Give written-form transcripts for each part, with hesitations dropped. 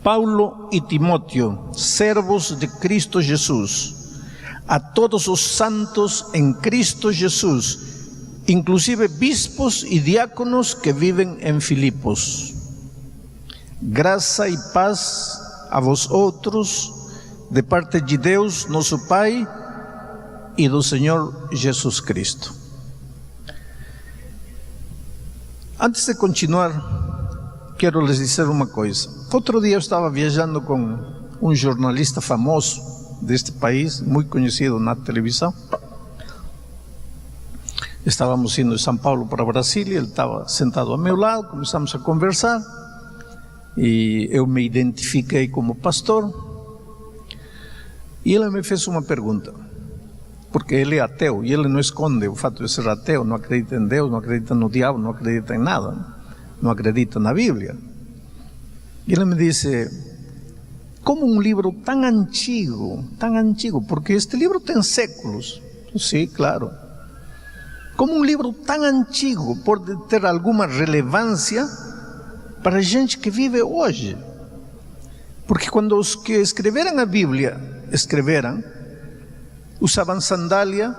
Paulo e Timóteo, servos de Cristo Jesus, a todos os santos em Cristo Jesus, inclusive bispos e diáconos que vivem em Filipos. Graça e paz a vós outros, de parte de Deus, nosso Pai, e do Senhor Jesus Cristo. Antes de continuar, quero lhes dizer uma coisa. Outro dia eu estava viajando com um jornalista famoso deste país, muito conhecido na televisão. Estávamos indo de São Paulo para Brasília, ele estava sentado ao meu lado, começamos a conversar, e eu me identifiquei como pastor, e ele me fez uma pergunta, porque ele é ateu, e ele não esconde o fato de ser ateu, não acredita em Deus, não acredita no diabo, não acredita em nada, não acredita na Bíblia. E ele me disse: como um livro tão antigo, porque este livro tem séculos. Sim, claro. Como um livro tão antigo pode ter alguma relevância para a gente que vive hoje? Porque quando os que escreveram a Bíblia usavam sandália,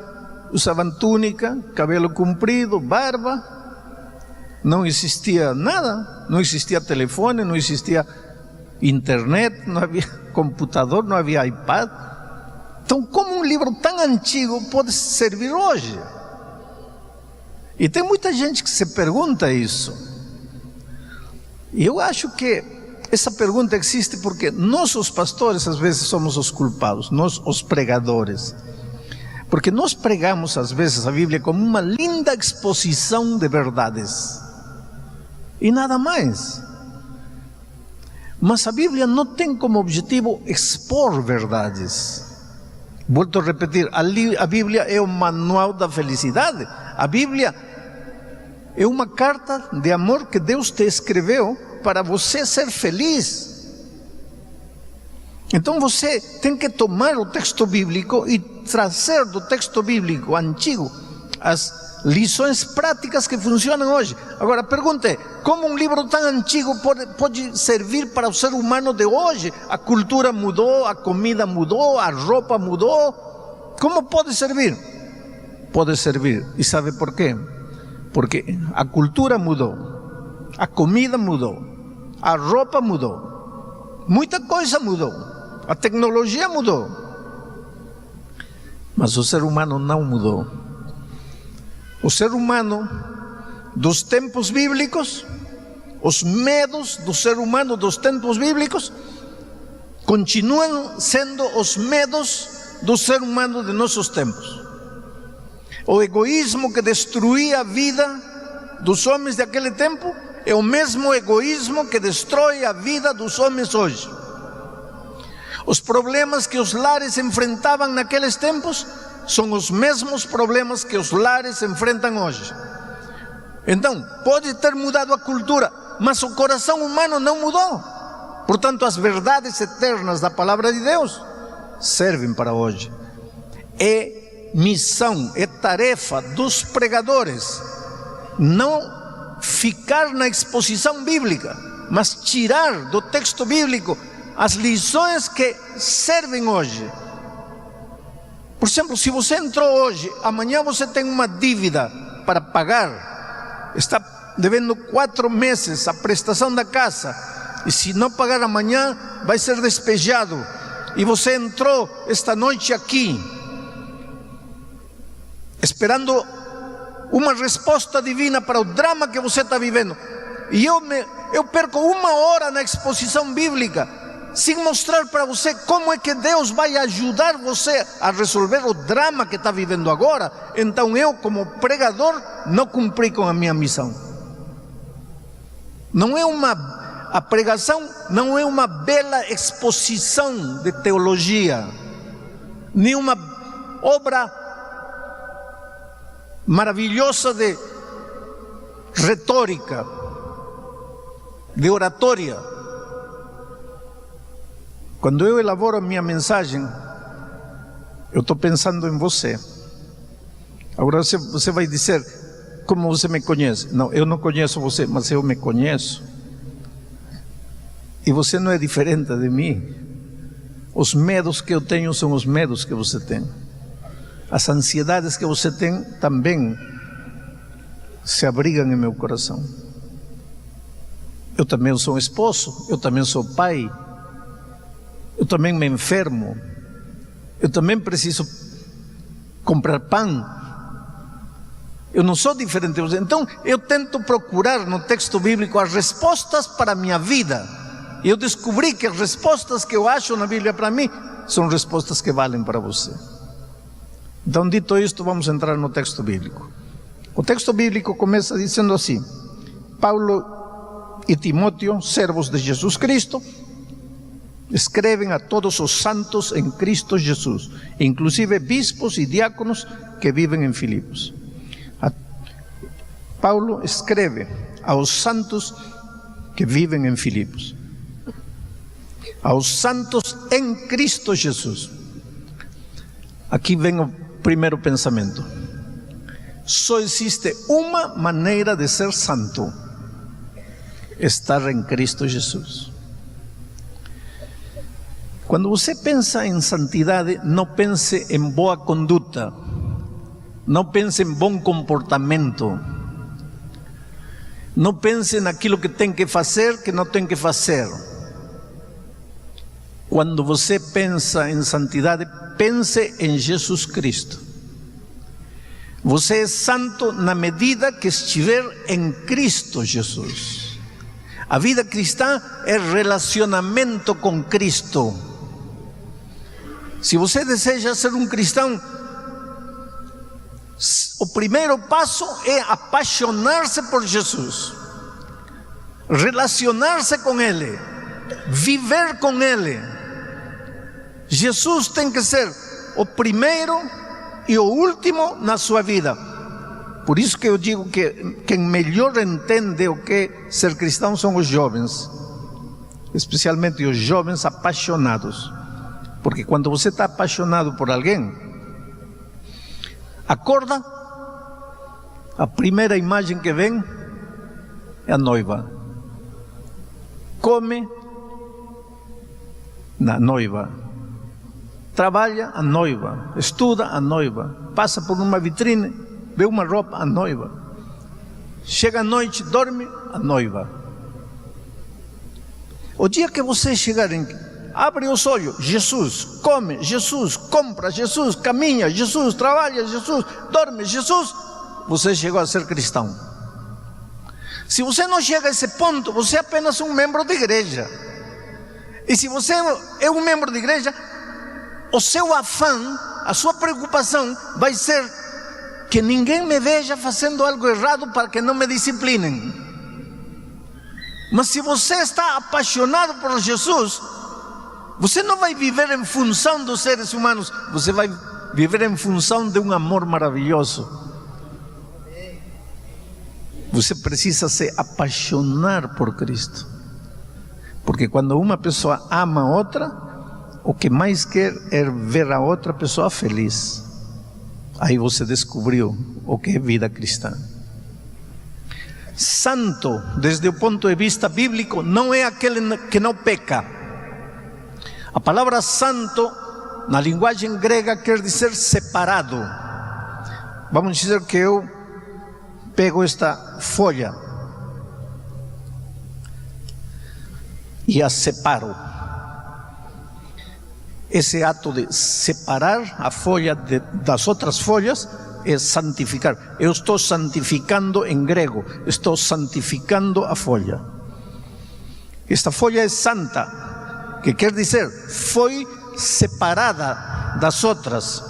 usavam túnica, cabelo comprido, barba. Não existia nada, não existia telefone, não existia internet, não havia computador, não havia iPad. Então, como um livro tão antigo pode servir hoje? E tem muita gente que se pergunta isso. E eu acho que essa pergunta existe porque nós, os pastores, às vezes somos os culpados, nós, os pregadores. Porque nós pregamos, às vezes, a Bíblia como uma linda exposição de verdades. E nada mais. Mas a Bíblia não tem como objetivo expor verdades. Volto a repetir, a Bíblia é o manual da felicidade. A Bíblia é uma carta de amor que Deus te escreveu para você ser feliz. Então você tem que tomar o texto bíblico e trazer do texto bíblico antigo as lições práticas que funcionam hoje. Agora, a pergunta é: como um livro tão antigo pode servir para o ser humano de hoje? A cultura mudou, a comida mudou, a roupa mudou. Como pode servir? Pode servir. E sabe por quê? Porque a cultura mudou, a comida mudou, a roupa mudou, muita coisa mudou, a tecnologia mudou, mas o ser humano não mudou. O ser humano dos tempos bíblicos, os medos do ser humano dos tempos bíblicos, continuam sendo os medos do ser humano de nossos tempos. O egoísmo que destruía a vida dos homens daquele tempo é o mesmo egoísmo que destrói a vida dos homens hoje. Os problemas que os lares enfrentavam naqueles tempos são os mesmos problemas que os lares enfrentam hoje. Então, pode ter mudado a cultura, mas o coração humano não mudou. Portanto, as verdades eternas da palavra de Deus servem para hoje. É missão, é tarefa dos pregadores não ficar na exposição bíblica, mas tirar do texto bíblico as lições que servem hoje. Por exemplo, se você entrou hoje, amanhã você tem uma dívida para pagar, está devendo 4 meses a prestação da casa, e se não pagar amanhã vai ser despejado, e você entrou esta noite aqui esperando uma resposta divina para o drama que você está vivendo, e eu perco 1 hora na exposição bíblica sem mostrar para você como é que Deus vai ajudar você a resolver o drama que está vivendo agora. Então eu, como pregador, não cumpri com a minha missão. A pregação não é uma bela exposição de teologia, nem uma obra maravilhosa de retórica, de oratória. Quando eu elaboro a minha mensagem, eu estou pensando em você. Agora você vai dizer: como você me conhece? Não, eu não conheço você, mas eu me conheço. E você não é diferente de mim. Os medos que eu tenho são os medos que você tem. As ansiedades que você tem também se abrigam em meu coração. Eu também sou esposo, eu também sou pai, eu também me enfermo, eu também preciso comprar pão. Eu não sou diferente de você. Então eu tento procurar no texto bíblico as respostas para a minha vida. E eu descobri que as respostas que eu acho na Bíblia para mim são respostas que valem para você. Então, dito isto, vamos entrar no texto bíblico. O texto bíblico começa dizendo assim: Paulo e Timóteo, servos de Jesus Cristo, escrevem a todos os santos em Cristo Jesus, inclusive bispos e diáconos que vivem em Filipos. Paulo escreve aos santos que vivem em Filipos, aos santos em Cristo Jesus. Aqui vem o primeiro pensamento. Só existe uma maneira de ser santo: estar em Cristo Jesus. Quando você pensa em santidade, não pense em boa conduta, não pense em bom comportamento, não pense naquilo que tem que fazer, que não tem que fazer. Quando você pensa em santidade, pense em Jesus Cristo. Você é santo na medida que estiver em Cristo Jesus. A vida cristã é relacionamento com Cristo. Se você deseja ser um cristão, o primeiro passo é apaixonar-se por Jesus, relacionar-se com Ele, viver com Ele. Jesus tem que ser o primeiro e o último na sua vida. Por isso que eu digo que quem melhor entende o que é ser cristão são os jovens, especialmente os jovens apaixonados. Porque quando você está apaixonado por alguém, acorda, a primeira imagem que vem é a noiva. Come na noiva, trabalha a noiva, estuda a noiva, passa por uma vitrine, vê uma roupa, a noiva, chega à noite, dorme, a noiva. O dia que você chegar abre os olhos, Jesus, come, Jesus, compra, Jesus, caminha, Jesus, trabalha, Jesus, dorme, Jesus, você chegou a ser cristão. Se você não chega a esse ponto, você é apenas um membro de igreja. E se você é um membro de igreja, o seu afã, a sua preocupação vai ser que ninguém me veja fazendo algo errado para que não me disciplinem. Mas se você está apaixonado por Jesus, você não vai viver em função dos seres humanos, você vai viver em função de um amor maravilhoso. Você precisa se apaixonar por Cristo. Porque quando uma pessoa ama a outra, o que mais quer é ver a outra pessoa feliz. Aí você descobriu o que é vida cristã. Santo, desde o ponto de vista bíblico, não é aquele que não peca. A palavra santo, na linguagem grega, quer dizer separado. Vamos dizer que eu pego esta folha e a separo. Esse ato de separar a folha das outras folhas é santificar. Eu estou santificando em grego, estou santificando a folha. Esta folha é santa, que quer dizer, foi separada das outras.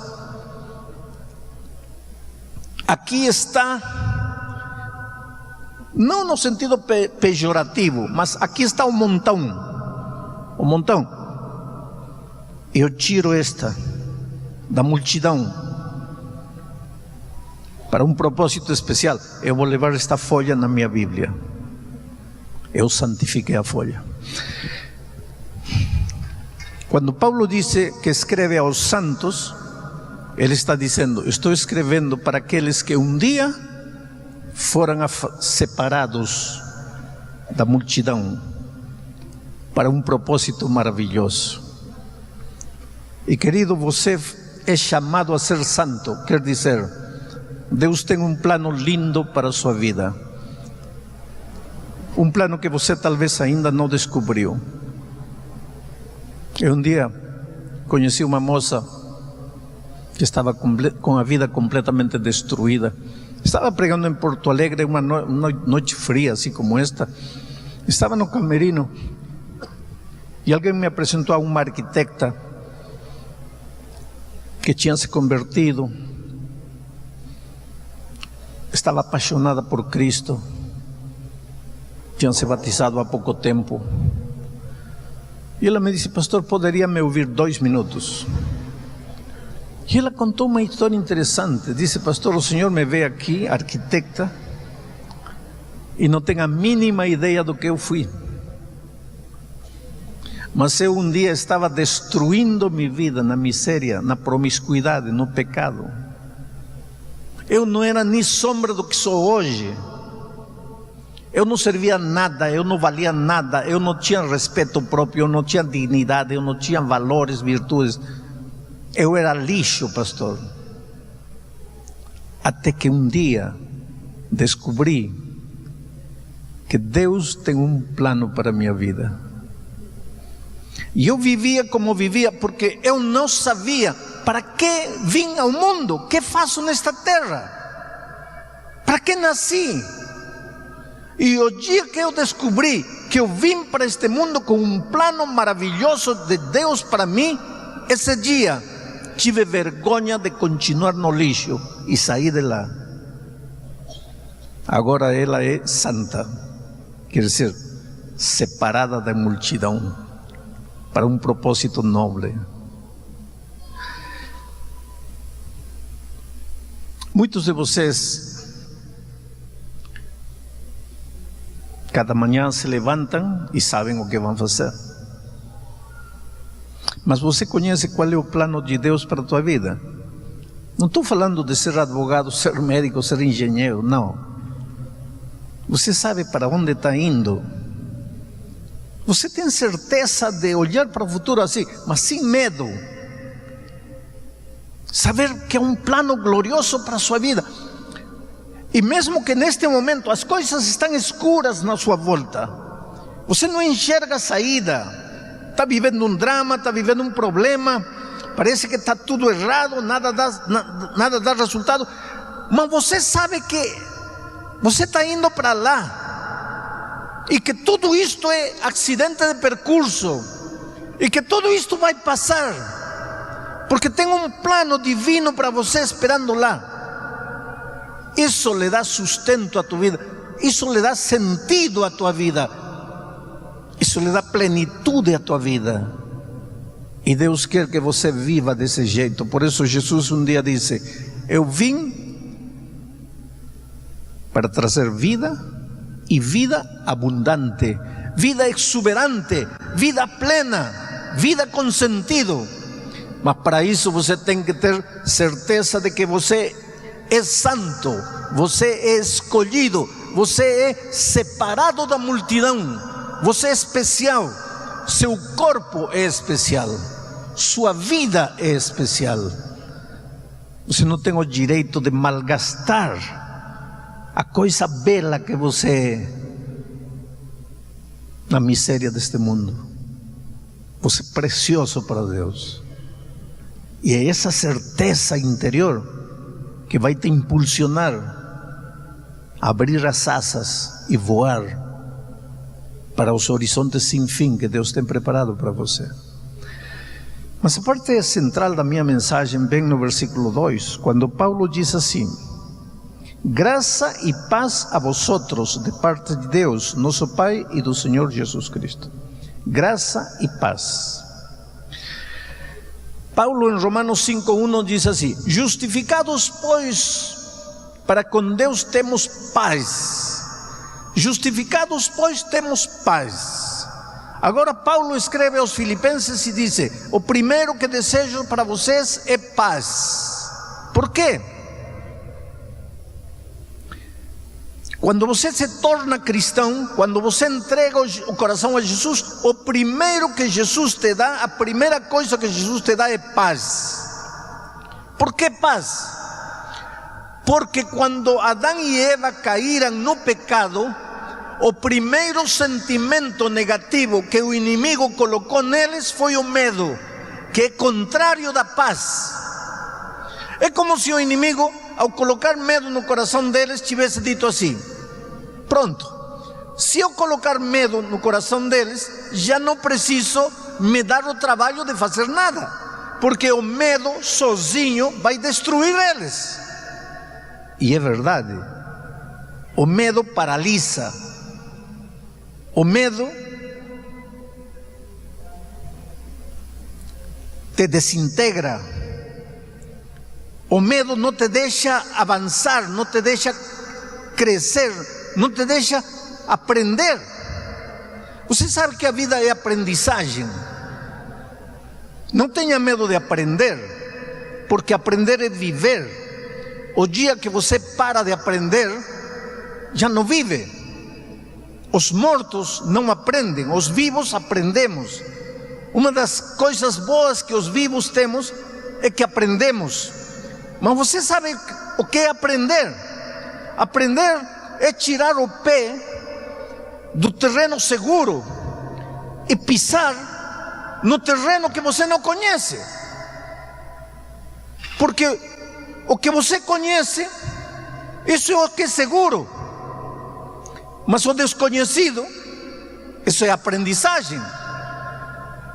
Aqui está, não no sentido pejorativo, mas aqui está o montão. O montão. Eu tiro esta da multidão para um propósito especial. Eu vou levar esta folha na minha Bíblia. Eu santifiquei a folha. Quando Paulo disse que escreve aos santos, ele está dizendo: estou escrevendo para aqueles que um dia foram separados da multidão, para um propósito maravilhoso. E querido, você é chamado a ser santo, quer dizer, Deus tem um plano lindo para a sua vida. Um plano que você talvez ainda não descobriu. Eu um dia conheci uma moça que estava com a vida completamente destruída. Estava pregando em Porto Alegre uma noite fria, assim como esta. Estava no camerino e alguém me apresentou a uma arquitecta que tinha se convertido. Estava apaixonada por Cristo. Tinha se batizado há pouco tempo. E ela me disse: pastor, poderia me ouvir 2 minutos? E ela contou uma história interessante. Disse: pastor, o senhor me vê aqui, arquitecta, e não tem a mínima ideia do que eu fui. Mas eu um dia estava destruindo minha vida na miséria, na promiscuidade, no pecado. Eu não era nem sombra do que sou hoje. Eu não servia nada, eu não valia nada, eu não tinha respeito próprio, eu não tinha dignidade, eu não tinha valores, virtudes. Eu era lixo, pastor. Até que um dia descobri que Deus tem um plano para a minha vida. E eu vivia como vivia porque eu não sabia para que vim ao mundo, o que faço nesta terra, para que nasci. E o dia que eu descobri que eu vim para este mundo com um plano maravilhoso de Deus para mim, esse dia tive vergonha de continuar no lixo e saí de lá. Agora ela é santa, quer dizer, separada da multidão, para um propósito nobre. Muitos de vocês cada manhã se levantam e sabem o que vão fazer. Mas você conhece qual é o plano de Deus para a tua vida? Não estou falando de ser advogado, ser médico, ser engenheiro, não. Você sabe para onde está indo. Você tem certeza de olhar para o futuro assim, mas sem medo. Saber que é um plano glorioso para a sua vida. E mesmo que neste momento as coisas estão escuras na sua volta, você não enxerga a saída. Está vivendo um drama, está vivendo um problema, parece que está tudo errado, nada dá resultado. Mas você sabe que você está indo para lá. E que tudo isto é acidente de percurso. E que tudo isto vai passar. Porque tem um plano divino para você esperando lá. Isso lhe dá sustento à tua vida. Isso lhe dá sentido à tua vida. Isso lhe dá plenitude à tua vida. E Deus quer que você viva desse jeito. Por isso Jesus um dia disse: eu vim para trazer vida, e vida abundante, vida exuberante, vida plena, vida com sentido. Mas para isso você tem que ter certeza de que você é santo, você é escolhido, você é separado da multidão, você é especial, seu corpo é especial, sua vida é especial. Você não tem o direito de malgastar a coisa bela que você é na miséria deste mundo. Você é precioso para Deus. E é essa certeza interior que vai te impulsionar a abrir as asas e voar para os horizontes sem fim que Deus tem preparado para você. Mas a parte central da minha mensagem vem no versículo 2, quando Paulo diz assim: graça e paz a vosotros de parte de Deus, nosso Pai, e do Senhor Jesus Cristo. Graça e paz. Paulo em Romanos 5:1 diz assim: justificados, pois, para com Deus temos paz. Justificados, pois, temos paz. Agora Paulo escreve aos Filipenses e diz: o primeiro que desejo para vocês é paz. Por quê? Quando você se torna cristão, quando você entrega o coração a Jesus, o primeiro que Jesus te dá, a primeira coisa que Jesus te dá é paz. Por que paz? Porque quando Adão e Eva caíram no pecado, o primeiro sentimento negativo que o inimigo colocou neles foi o medo, que é contrário da paz. É como se o inimigo, ao colocar medo no coração deles, tivesse dito assim: pronto, se eu colocar medo no coração deles, já não preciso me dar o trabalho de fazer nada, porque o medo sozinho vai destruir eles. E é verdade, o medo paralisa, o medo te desintegra, o medo não te deixa avançar, não te deixa crescer, não te deixa aprender. Você sabe que a vida é aprendizagem. Não tenha medo de aprender, porque aprender é viver. O dia que você para de aprender, já não vive. Os mortos não aprendem, os vivos aprendemos. Uma das coisas boas que os vivos temos é que aprendemos. Mas você sabe o que é aprender? Aprender é tirar o pé do terreno seguro e pisar no terreno que você não conhece. Porque o que você conhece, isso é o que é seguro. Mas o desconhecido, isso é aprendizagem.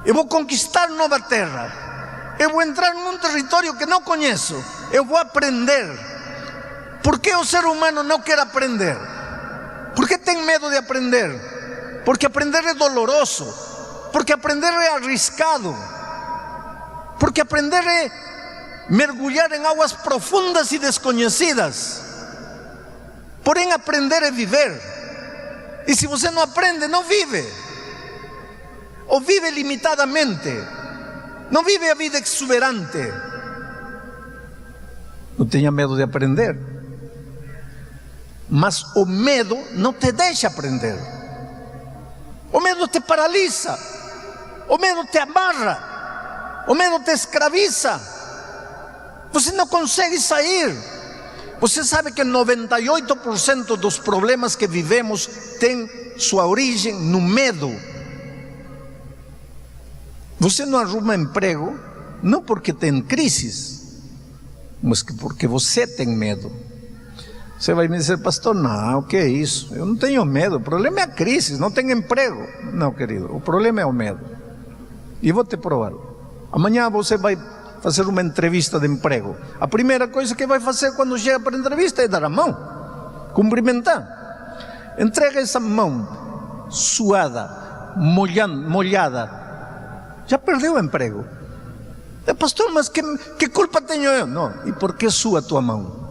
Eu vou conquistar nova terra, eu vou entrar num território que não conheço, eu vou aprender. Por que o ser humano não quer aprender? Por que tem medo de aprender? Porque aprender é doloroso, porque aprender é arriscado, porque aprender é mergulhar em águas profundas e desconhecidas. Porém, aprender é viver. E se você não aprende, não vive. Ou vive limitadamente, não vive a vida exuberante. Não tenha medo de aprender. Mas o medo não te deixa aprender. O medo te paralisa, o medo te amarra, o medo te escraviza. Você não consegue sair. Você sabe que 98% dos problemas que vivemos tem sua origem no medo. Você não arruma emprego não porque tem crises, mas porque você tem medo. Você vai me dizer: pastor, não, o que é isso? Eu não tenho medo, o problema é a crise, não tenho emprego. Não, querido, o problema é o medo. E vou te provar. Amanhã você vai fazer uma entrevista de emprego. A primeira coisa que vai fazer quando chega para a entrevista é dar a mão, cumprimentar. Entrega essa mão suada, molhada. Já perdeu o emprego. Pastor, mas que culpa tenho eu? Não. E por que sua tua mão?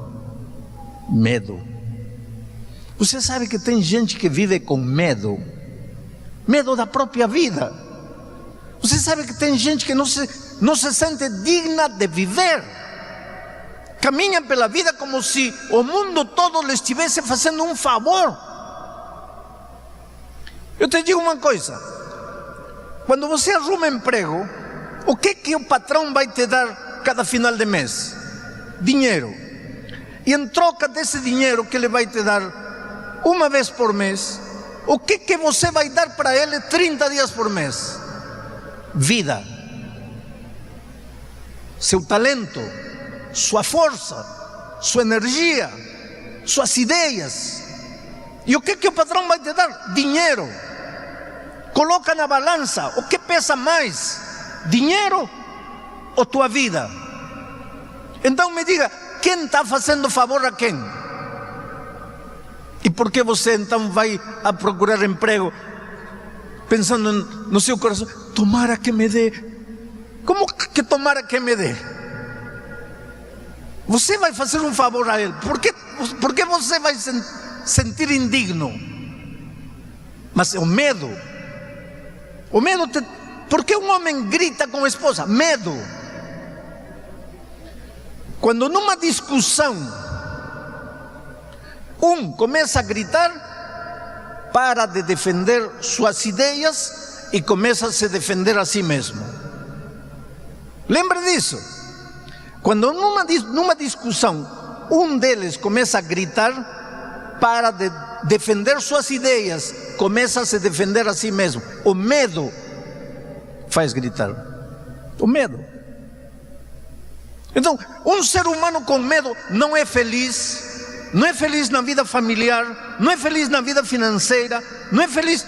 Medo. Você sabe que tem gente que vive com medo, medo da própria vida. Você sabe que tem gente que não se sente digna de viver. Caminha pela vida como se o mundo todo lhe estivesse fazendo um favor. Eu te digo uma coisa: quando você arruma emprego, o que o patrão vai te dar cada final de mês? Dinheiro. E em troca desse dinheiro que ele vai te dar uma vez por mês, o que você vai dar para ele 30 dias por mês? Vida. Seu talento, sua força, sua energia, suas ideias. E o que o patrão vai te dar? Dinheiro. Coloca na balança, o que pesa mais? Dinheiro ou tua vida? Então me diga, quem está fazendo favor a quem? E por que você então vai a procurar emprego pensando no seu coração: tomara que me dê? Como que tomara que me dê? Você vai fazer um favor a ele. Por que você vai sentir indigno? Mas o medo. O medo por que um homem grita com a esposa? Medo. Quando numa discussão Começa a gritar, para de defender suas ideias e começa a se defender a si mesmo. Lembra disso? Quando numa discussão, deles começa a gritar, para de defender suas ideias, começa a se defender a si mesmo. O medo faz gritar. O medo. Então, ser humano com medo não é feliz. Não é feliz na vida familiar, não é feliz na vida financeira, não é feliz.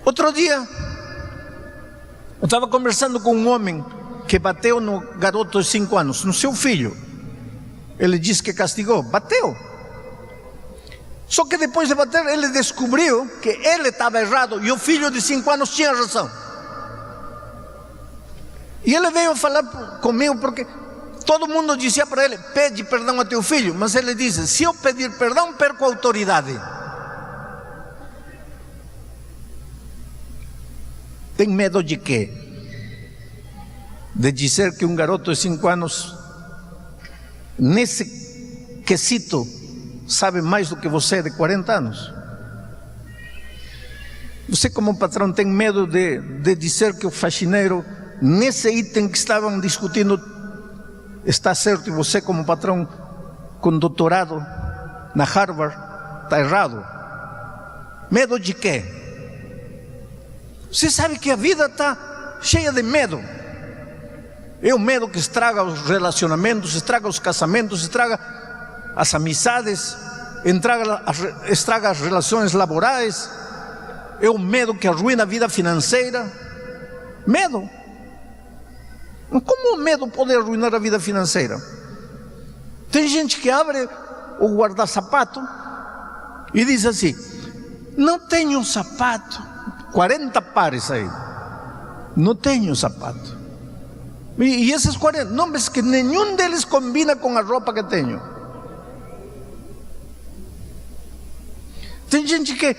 Outro dia, eu estava conversando com um homem que bateu no garoto de 5 anos, no seu filho. Ele disse que castigou, bateu. Só que depois de bater, ele descobriu que ele estava errado e o filho de 5 anos tinha razão. E ele veio falar comigo porque todo mundo dizia para ele: pede perdão a teu filho. Mas ele disse: se eu pedir perdão, perco a autoridade. Tem medo de quê? De dizer que um garoto de 5 anos, nesse quesito, sabe mais do que você de 40 anos. Você, como patrão, tem medo de dizer que o faxineiro, nesse item que estavam discutindo, está certo, e você, como patrão com doutorado na Harvard, está errado. Medo de quê? Você sabe que a vida está cheia de medo. É o medo que estraga os relacionamentos, estraga os casamentos, estraga as amizades, estraga as relações laborais. É o medo que arruina a vida financeira. Medo. Como o medo pode arruinar a vida financeira? Tem gente que abre o guarda-sapato e diz assim: não tenho sapato. 40 pares aí. Não tenho sapato. E esses 40, não, mas que nenhum deles combina com a roupa que tenho. Tem gente que,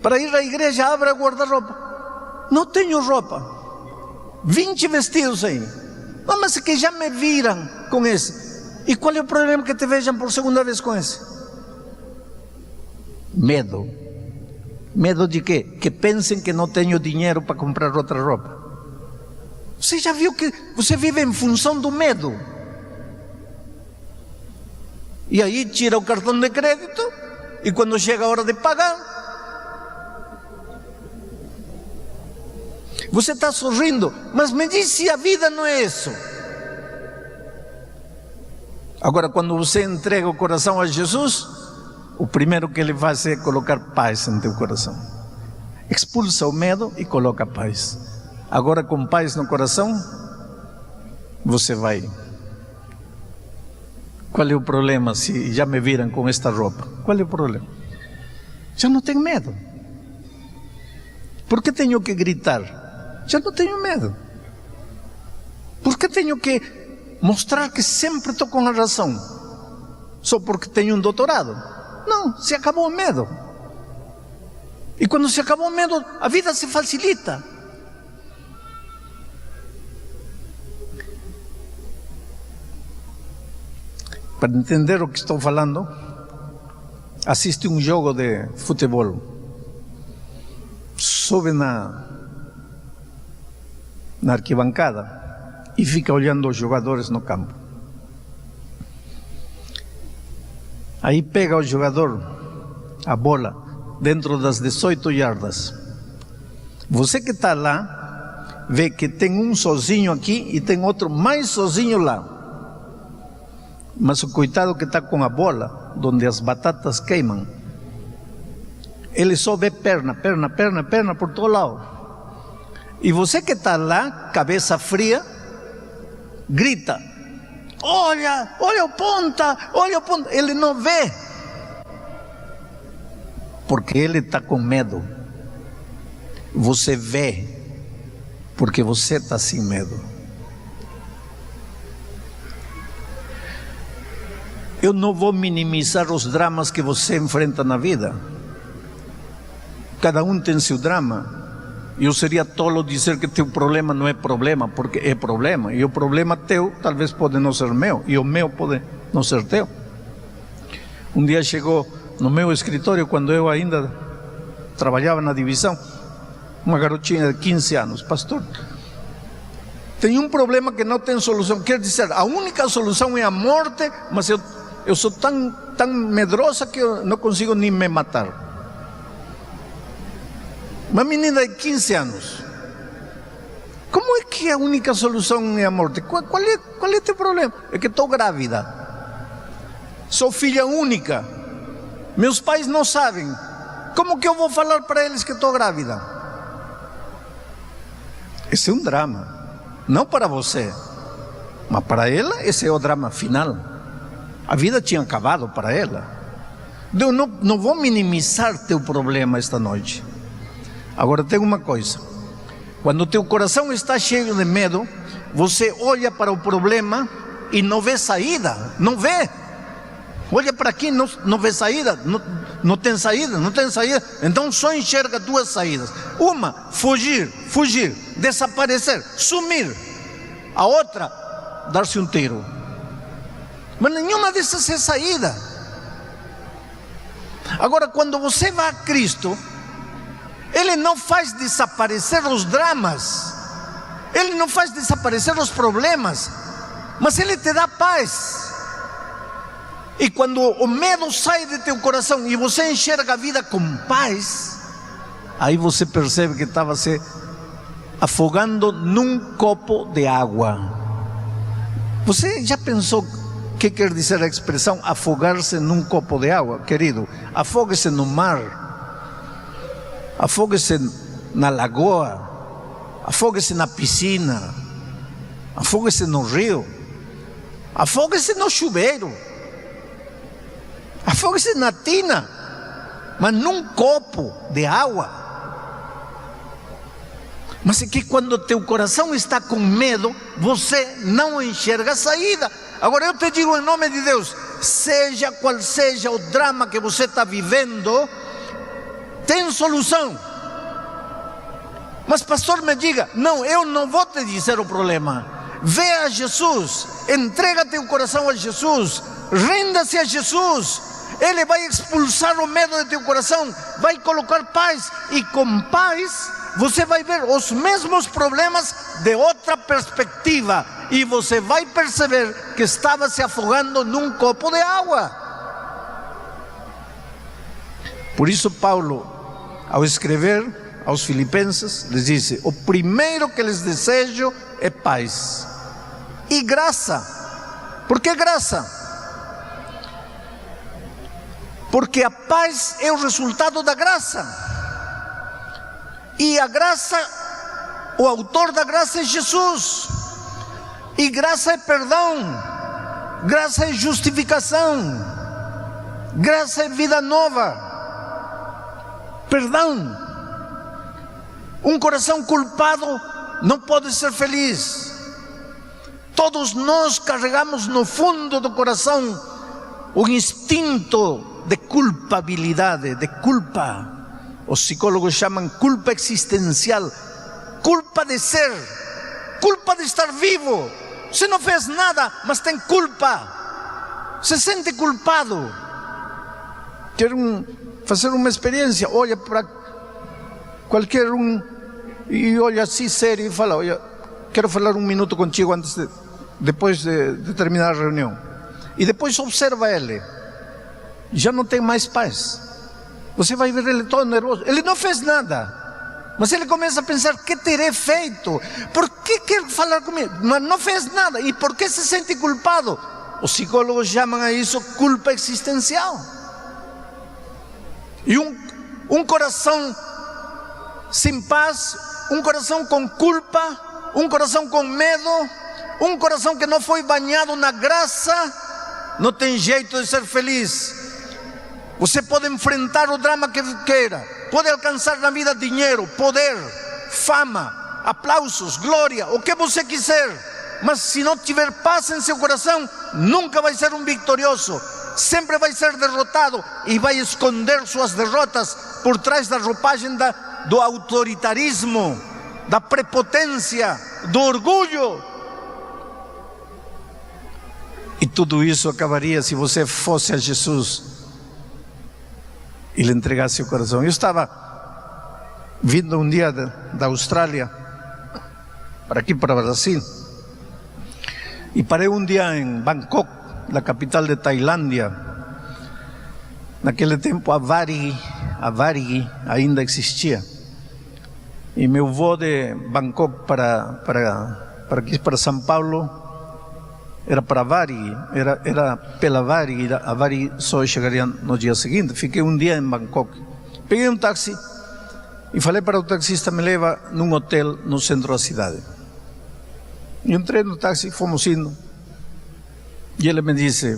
para ir à igreja, abre o guarda-roupa. Não tenho roupa. 20 vestidos aí. Não, mas que já me viram com esse. E qual é o problema que te vejam por segunda vez com esse? Medo. Medo de quê? Que pensem que não tenho dinheiro para comprar outra roupa. Você já viu que você vive em função do medo? E aí tira o cartão de crédito, e quando chega a hora de pagar, você está sorrindo, mas me diz se a vida não é isso. Agora, quando você entrega o coração a Jesus, o primeiro que Ele faz é colocar paz em teu coração. Expulsa o medo e coloca paz. Agora, com paz no coração, você vai. Qual é o problema se já me viram com esta roupa? Qual é o problema? Já não tenho medo. Por que tenho que gritar? Já não tenho medo. Por que tenho que mostrar que sempre estou com a razão? Só porque tenho um doutorado? Não, se acabou o medo. E quando se acabou o medo, a vida se facilita. Para entender o que estou falando, assiste um jogo de futebol. Sobe na arquibancada e fica olhando os jogadores no campo. Aí pega o jogador a bola dentro das 18 yardas. Você que está lá, vê que tem um sozinho aqui e tem outro mais sozinho lá. Mas o coitado que está com a bola, onde as batatas queimam, ele só vê perna por todo lado. E você que está lá, cabeça fria, grita: olha o ponta, olha o ponta. Ele não vê, porque ele está com medo. Você vê, porque você está sem medo. Eu não vou minimizar os dramas que você enfrenta na vida. Cada um tem seu drama. Eu seria tolo dizer que teu problema não é problema, porque é problema. E o problema teu talvez pode não ser meu, e o meu pode não ser teu. Um dia chegou no meu escritório, quando eu ainda trabalhava na divisão, uma garotinha de 15 anos. Pastor, tem um problema que não tem solução. Quer dizer, a única solução é a morte, mas eu sou tão medrosa que eu não consigo nem me matar. Uma menina de 15 anos. Como é que a única solução é a morte? Qual é o teu problema? É que estou grávida. Sou filha única. Meus pais não sabem. Como que eu vou falar para eles que estou grávida? Esse é um drama. Não para você, mas para ela esse é o drama final. A vida tinha acabado para ela. Eu não vou minimizar teu problema esta noite. Agora tem uma coisa: quando teu coração está cheio de medo, você olha para o problema e não vê saída. Não vê. Olha para aqui, não vê saída. Não tem saída, não tem saída. Então só enxerga duas saídas: uma, fugir, desaparecer, sumir. A outra, dar-se um tiro. Mas nenhuma dessas é saída. Agora, quando você vai a Cristo, Ele não faz desaparecer os dramas, Ele não faz desaparecer os problemas, mas Ele te dá paz. E quando o medo sai de teu coração e você enxerga a vida com paz, aí você percebe que estava se afogando num copo de água. Você já pensou o que quer dizer a expressão afogar-se num copo de água? Querido, afogue-se no mar, afogue-se na lagoa, afogue-se na piscina, afogue-se no rio, afogue-se no chuveiro, afogue-se na tina, mas num copo de água. Mas é que quando teu coração está com medo, você não enxerga a saída. Agora eu te digo em nome de Deus, seja qual seja o drama que você está vivendo, tem solução. Mas pastor, me diga, não, eu não vou te dizer o problema. Vê a Jesus, entrega teu coração a Jesus, renda-se a Jesus. Ele vai expulsar o medo de teu coração, vai colocar paz, e com paz você vai ver os mesmos problemas de outra perspectiva, e você vai perceber que estava se afogando num copo de água. Por isso Paulo, ao escrever aos Filipenses, lhes disse: o primeiro que lhes desejo é paz e graça. Por que graça? Porque a paz é o resultado da graça. E a graça, o autor da graça é Jesus. E graça é perdão, graça é justificação, graça é vida nova, perdão. Um coração culpado não pode ser feliz. Todos nós carregamos no fundo do coração o instinto de culpabilidade, de culpa. Os psicólogos chamam culpa existencial, culpa de ser, culpa de estar vivo. Você não fez nada, mas tem culpa, se sente culpado. Quero fazer uma experiência, olha para qualquer um e olha assim sério e fala: olha, quero falar um minuto contigo depois de terminar a reunião. E depois observa ele, já não tem mais paz. Você vai ver ele todo nervoso. Ele não fez nada, mas ele começa a pensar: o que terei feito? Por que quer falar comigo? Mas não fez nada. E por que se sente culpado? Os psicólogos chamam a isso culpa existencial. E um coração sem paz, um coração com culpa, um coração com medo, um coração que não foi banhado na graça, não tem jeito de ser feliz. Você pode enfrentar o drama que queira, pode alcançar na vida dinheiro, poder, fama, aplausos, glória, o que você quiser, mas se não tiver paz em seu coração, nunca vai ser um vitorioso, sempre vai ser derrotado e vai esconder suas derrotas por trás da roupagem do autoritarismo, da prepotência, do orgulho. E tudo isso acabaria se você fosse a Jesus e lhe entregasse o coração. Eu estava vindo um dia da Austrália para aqui, para o Brasil, e parei um dia em Bangkok, na capital de Tailândia. Naquele tempo a Varig ainda existia, e meu voo de Bangkok para São Paulo era para Varig, era pela Varig, a Varig só chegaria no dia seguinte. Fiquei um dia em Bangkok, peguei um táxi e falei para o taxista, me leva num hotel no centro da cidade. E entrei no táxi, fomos indo, e ele me disse: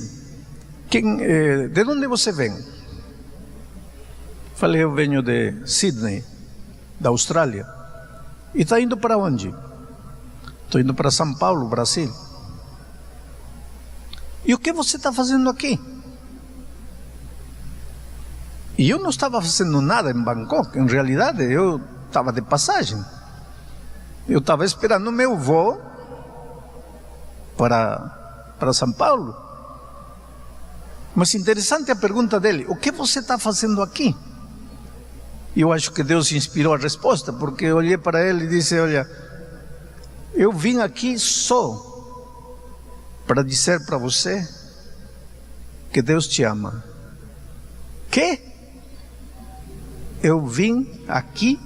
de onde você vem? Falei: eu venho de Sydney, da Austrália. E está indo para onde? Estou indo para São Paulo, Brasil. E o que você está fazendo aqui? E eu não estava fazendo nada em Bangkok. Em realidade, eu estava de passagem. Eu estava esperando o meu voo para São Paulo. Mas interessante a pergunta dele: o que você está fazendo aqui? E eu acho que Deus inspirou a resposta, porque eu olhei para ele e disse: olha, eu vim aqui só para dizer para você que Deus te ama. Que? Eu vim aqui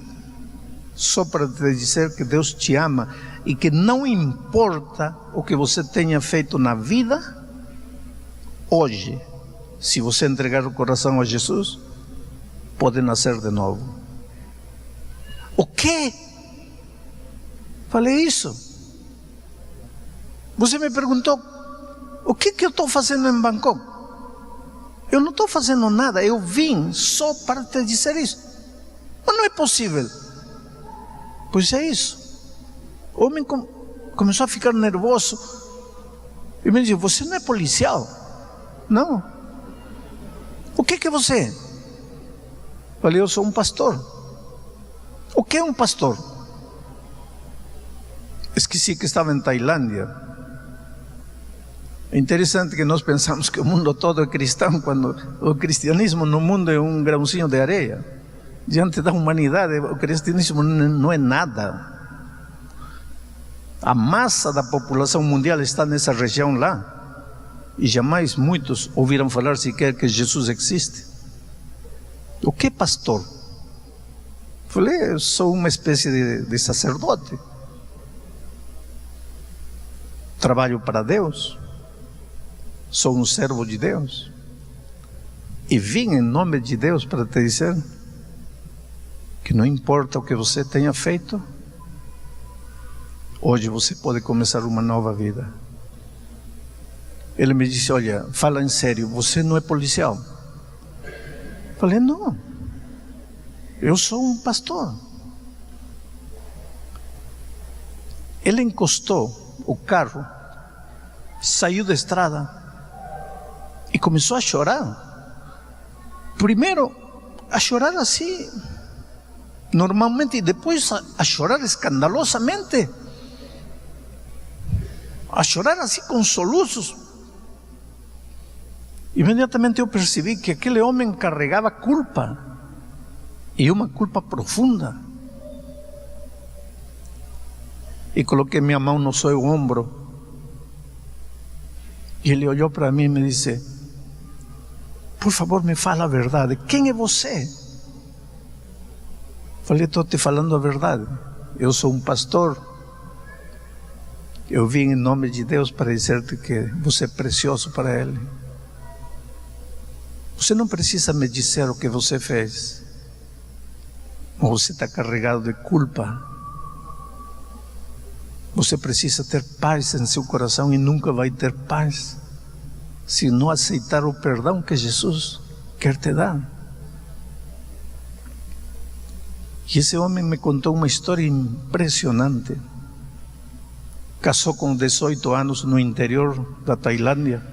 só para te dizer que Deus te ama e que não importa o que você tenha feito na vida, hoje, se você entregar o coração a Jesus, pode nascer de novo. O quê? Falei: isso. Você me perguntou o que eu estou fazendo em Bangkok. Eu não estou fazendo nada, eu vim só para te dizer isso. Mas não é possível. Pois é isso. O homem começou a ficar nervoso e me disse: você não é policial? Não. O que você é? Falei: eu sou um pastor. O que é um pastor? Esqueci que estava em Tailândia. É interessante que nós pensamos que o mundo todo é cristão, quando o cristianismo no mundo é um grãozinho de areia. Diante da humanidade, o cristianismo não é nada. A massa da população mundial está nessa região lá, e jamais muitos ouviram falar sequer que Jesus existe. O que é pastor? Falei: eu sou uma espécie de sacerdote. Trabalho para Deus. Sou um servo de Deus. E vim em nome de Deus para te dizer que não importa o que você tenha feito, hoje você pode começar uma nova vida. Ele me disse: olha, fala em sério, você não é policial? Falei: não, eu sou um pastor. Ele encostou o carro, saiu da estrada e começou a chorar. Primeiro a chorar assim, normalmente, e depois a chorar escandalosamente, a chorar assim com soluços. Imediatamente eu percebi que aquele homem carregava culpa, e uma culpa profunda. E coloquei minha mão no seu ombro, e ele olhou para mim e me disse: por favor, me fala a verdade, quem é você? Falei: estou te falando a verdade, eu sou um pastor, eu vim em nome de Deus para dizer-te que você é precioso para Ele. Você não precisa me dizer o que você fez, mas você está carregado de culpa. Você precisa ter paz em seu coração, e nunca vai ter paz se não aceitar o perdão que Jesus quer te dar. E esse homem me contou uma história impressionante. Casou com 18 anos no interior da Tailândia.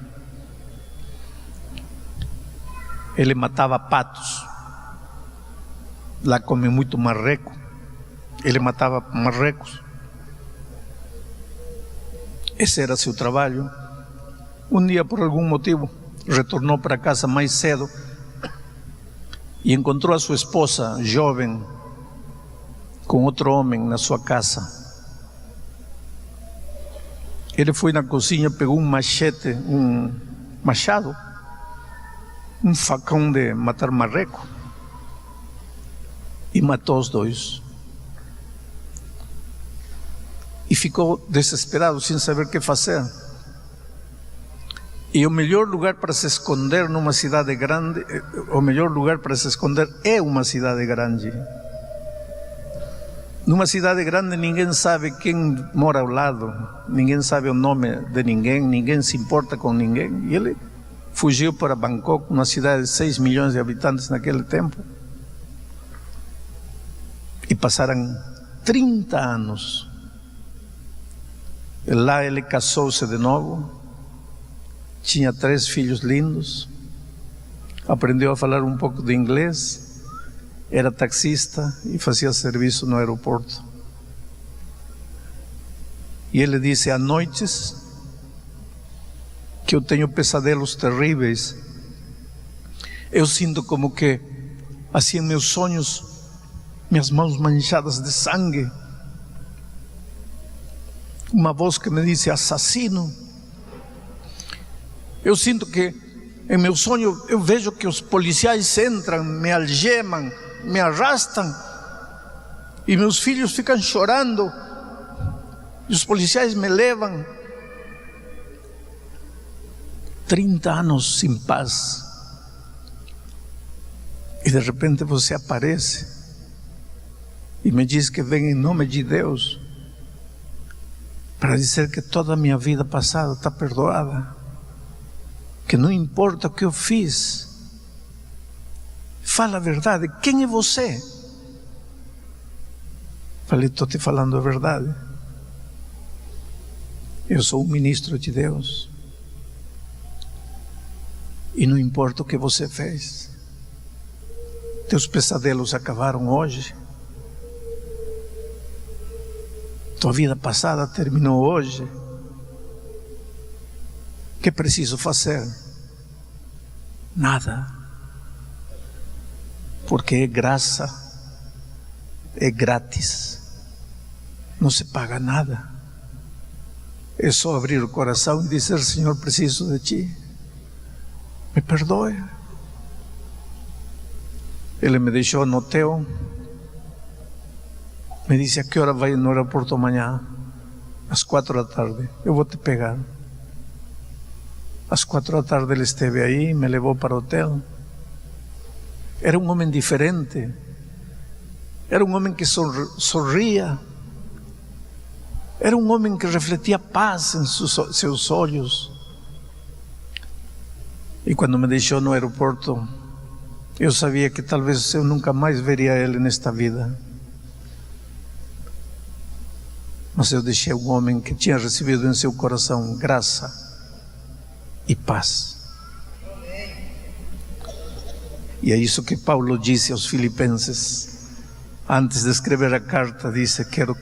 Ele matava patos. Lá come muito marreco. Ele matava marrecos. Esse era seu trabalho. Um dia, por algum motivo, retornou para casa mais cedo e encontrou a sua esposa jovem com outro homem na sua casa. Ele foi na cozinha, pegou um machete, um machado, um facão de matar marreco, e matou os dois. E ficou desesperado, sem saber o que fazer. E o melhor lugar para se esconder numa cidade grande, o melhor lugar para se esconder é uma cidade grande. Numa cidade grande ninguém sabe quem mora ao lado, ninguém sabe o nome de ninguém, ninguém se importa com ninguém. E ele fugiu para Bangkok, uma cidade de 6 milhões de habitantes naquele tempo. E passaram 30 anos. Lá ele casou-se de novo, tinha 3 filhos lindos, aprendeu a falar um pouco de inglês, era taxista e fazia serviço no aeroporto. E ele disse: há noites que eu tenho pesadelos terríveis, eu sinto como que, assim em meus sonhos, minhas mãos manchadas de sangue, uma voz que me disse assassino. Eu sinto que em meu sonho eu vejo que os policiais entram, me algemam, me arrastam, e meus filhos ficam chorando, e os policiais me levam. 30 anos sem paz, e de repente você aparece e me diz que vem em nome de Deus para dizer que toda a minha vida passada está perdoada, que não importa o que eu fiz. Fala a verdade, quem é você? Falei: estou te falando a verdade, eu sou um ministro de Deus, e não importa o que você fez, teus pesadelos acabaram hoje, tua vida passada terminou hoje. O que preciso fazer? Nada, porque é graça, é grátis, não se paga nada. É só abrir o coração e dizer: Senhor, preciso de Ti, me perdoe. Ele me deixou no hotel, me disse: a que hora vai no aeroporto amanhã? Às 4 da tarde, eu vou te pegar. Às 4 da tarde ele esteve aí, me levou para o hotel. Era um homem diferente, era um homem que sorria, era um homem que refletia paz em seus olhos. E quando me deixou no aeroporto, eu sabia que talvez eu nunca mais veria ele nesta vida. Mas eu deixei um homem que tinha recebido em seu coração graça e paz. E é isso que Paulo disse aos Filipenses. Antes de escrever a carta, disse: quero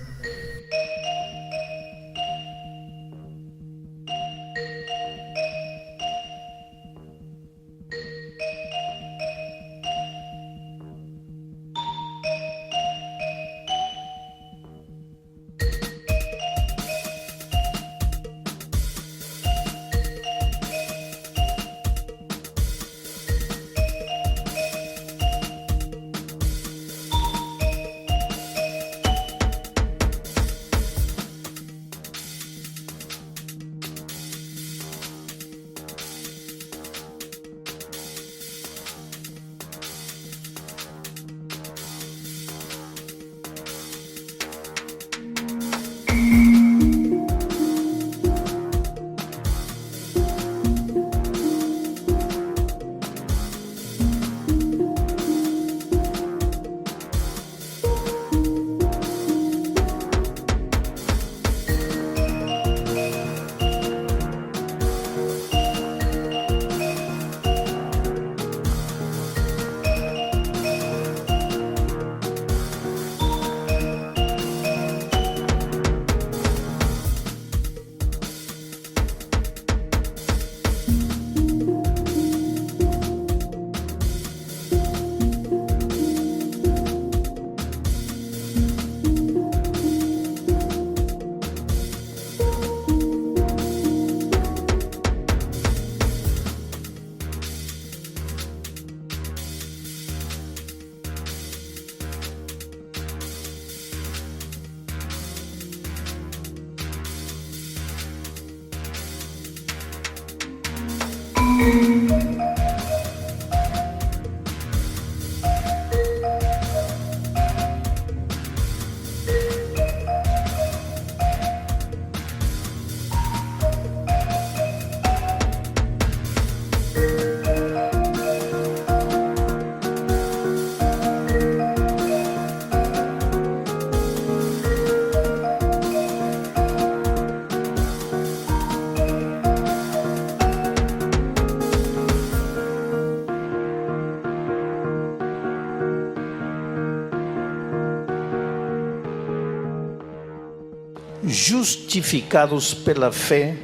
Justificados pela fé,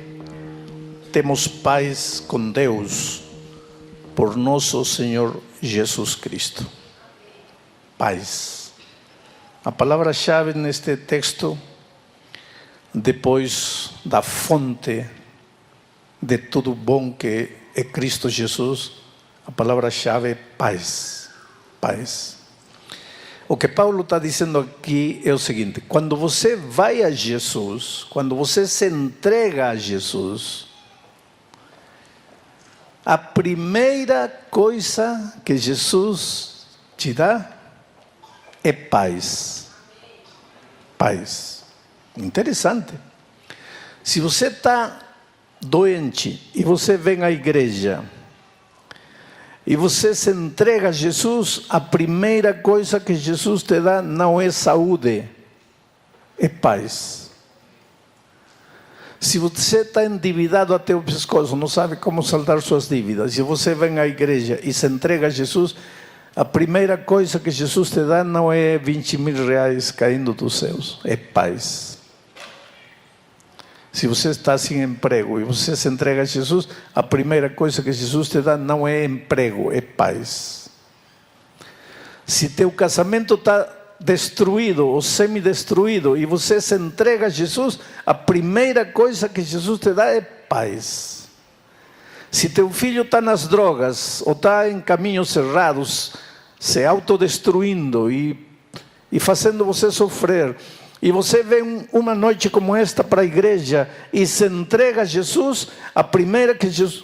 temos paz com Deus por nosso Senhor Jesus Cristo. Paz. A palavra-chave neste texto, depois da fonte de tudo bom que é Cristo Jesus, a palavra-chave é paz. Paz. O que Paulo está dizendo aqui é o seguinte: quando você vai a Jesus, quando você se entrega a Jesus, a primeira coisa que Jesus te dá é paz. Paz. Interessante. Se você está doente e você vem à igreja e você se entrega a Jesus, a primeira coisa que Jesus te dá não é saúde, é paz. Se você está endividado até o pescoço, não sabe como saldar suas dívidas, e você vem à igreja e se entrega a Jesus, a primeira coisa que Jesus te dá não é 20 mil reais caindo dos céus, é paz. Se você está sem emprego e você se entrega a Jesus, a primeira coisa que Jesus te dá não é emprego, é paz. Se teu casamento está destruído ou semi-destruído e você se entrega a Jesus, a primeira coisa que Jesus te dá é paz. Se teu filho está nas drogas ou está em caminhos errados, se autodestruindo e fazendo você sofrer, e você vem uma noite como esta para a igreja e se entrega a Jesus, a primeira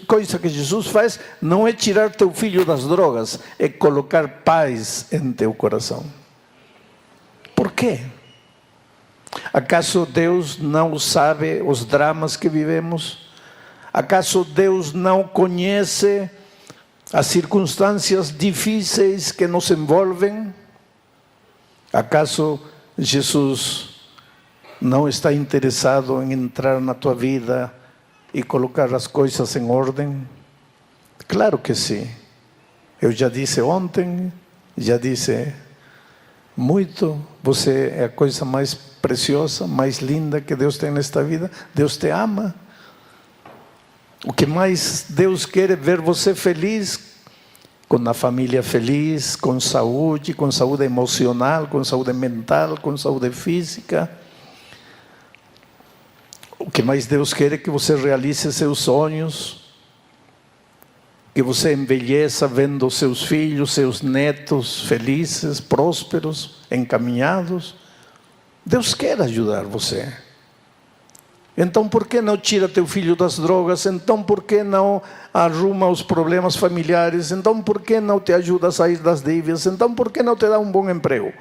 coisa que Jesus faz não é tirar teu filho das drogas, é colocar paz em teu coração. Por quê? Acaso Deus não sabe os dramas que vivemos? Acaso Deus não conhece as circunstâncias difíceis que nos envolvem? Acaso Jesus não está interessado em entrar na tua vida e colocar as coisas em ordem? Claro que sim. Eu já disse ontem, já disse muito, você é a coisa mais preciosa, mais linda que Deus tem nesta vida. Deus te ama. O que mais Deus quer é ver você feliz, com a família feliz, com saúde emocional, com saúde mental, com saúde física. O que mais Deus quer é que você realize seus sonhos, que você envelheça vendo seus filhos, seus netos felizes, prósperos, encaminhados. Deus quer ajudar você. Então por que não tira teu filho das drogas? Então por que não arruma os problemas familiares? Então por que não te ajuda a sair das dívidas? Então por que não te dá um bom emprego?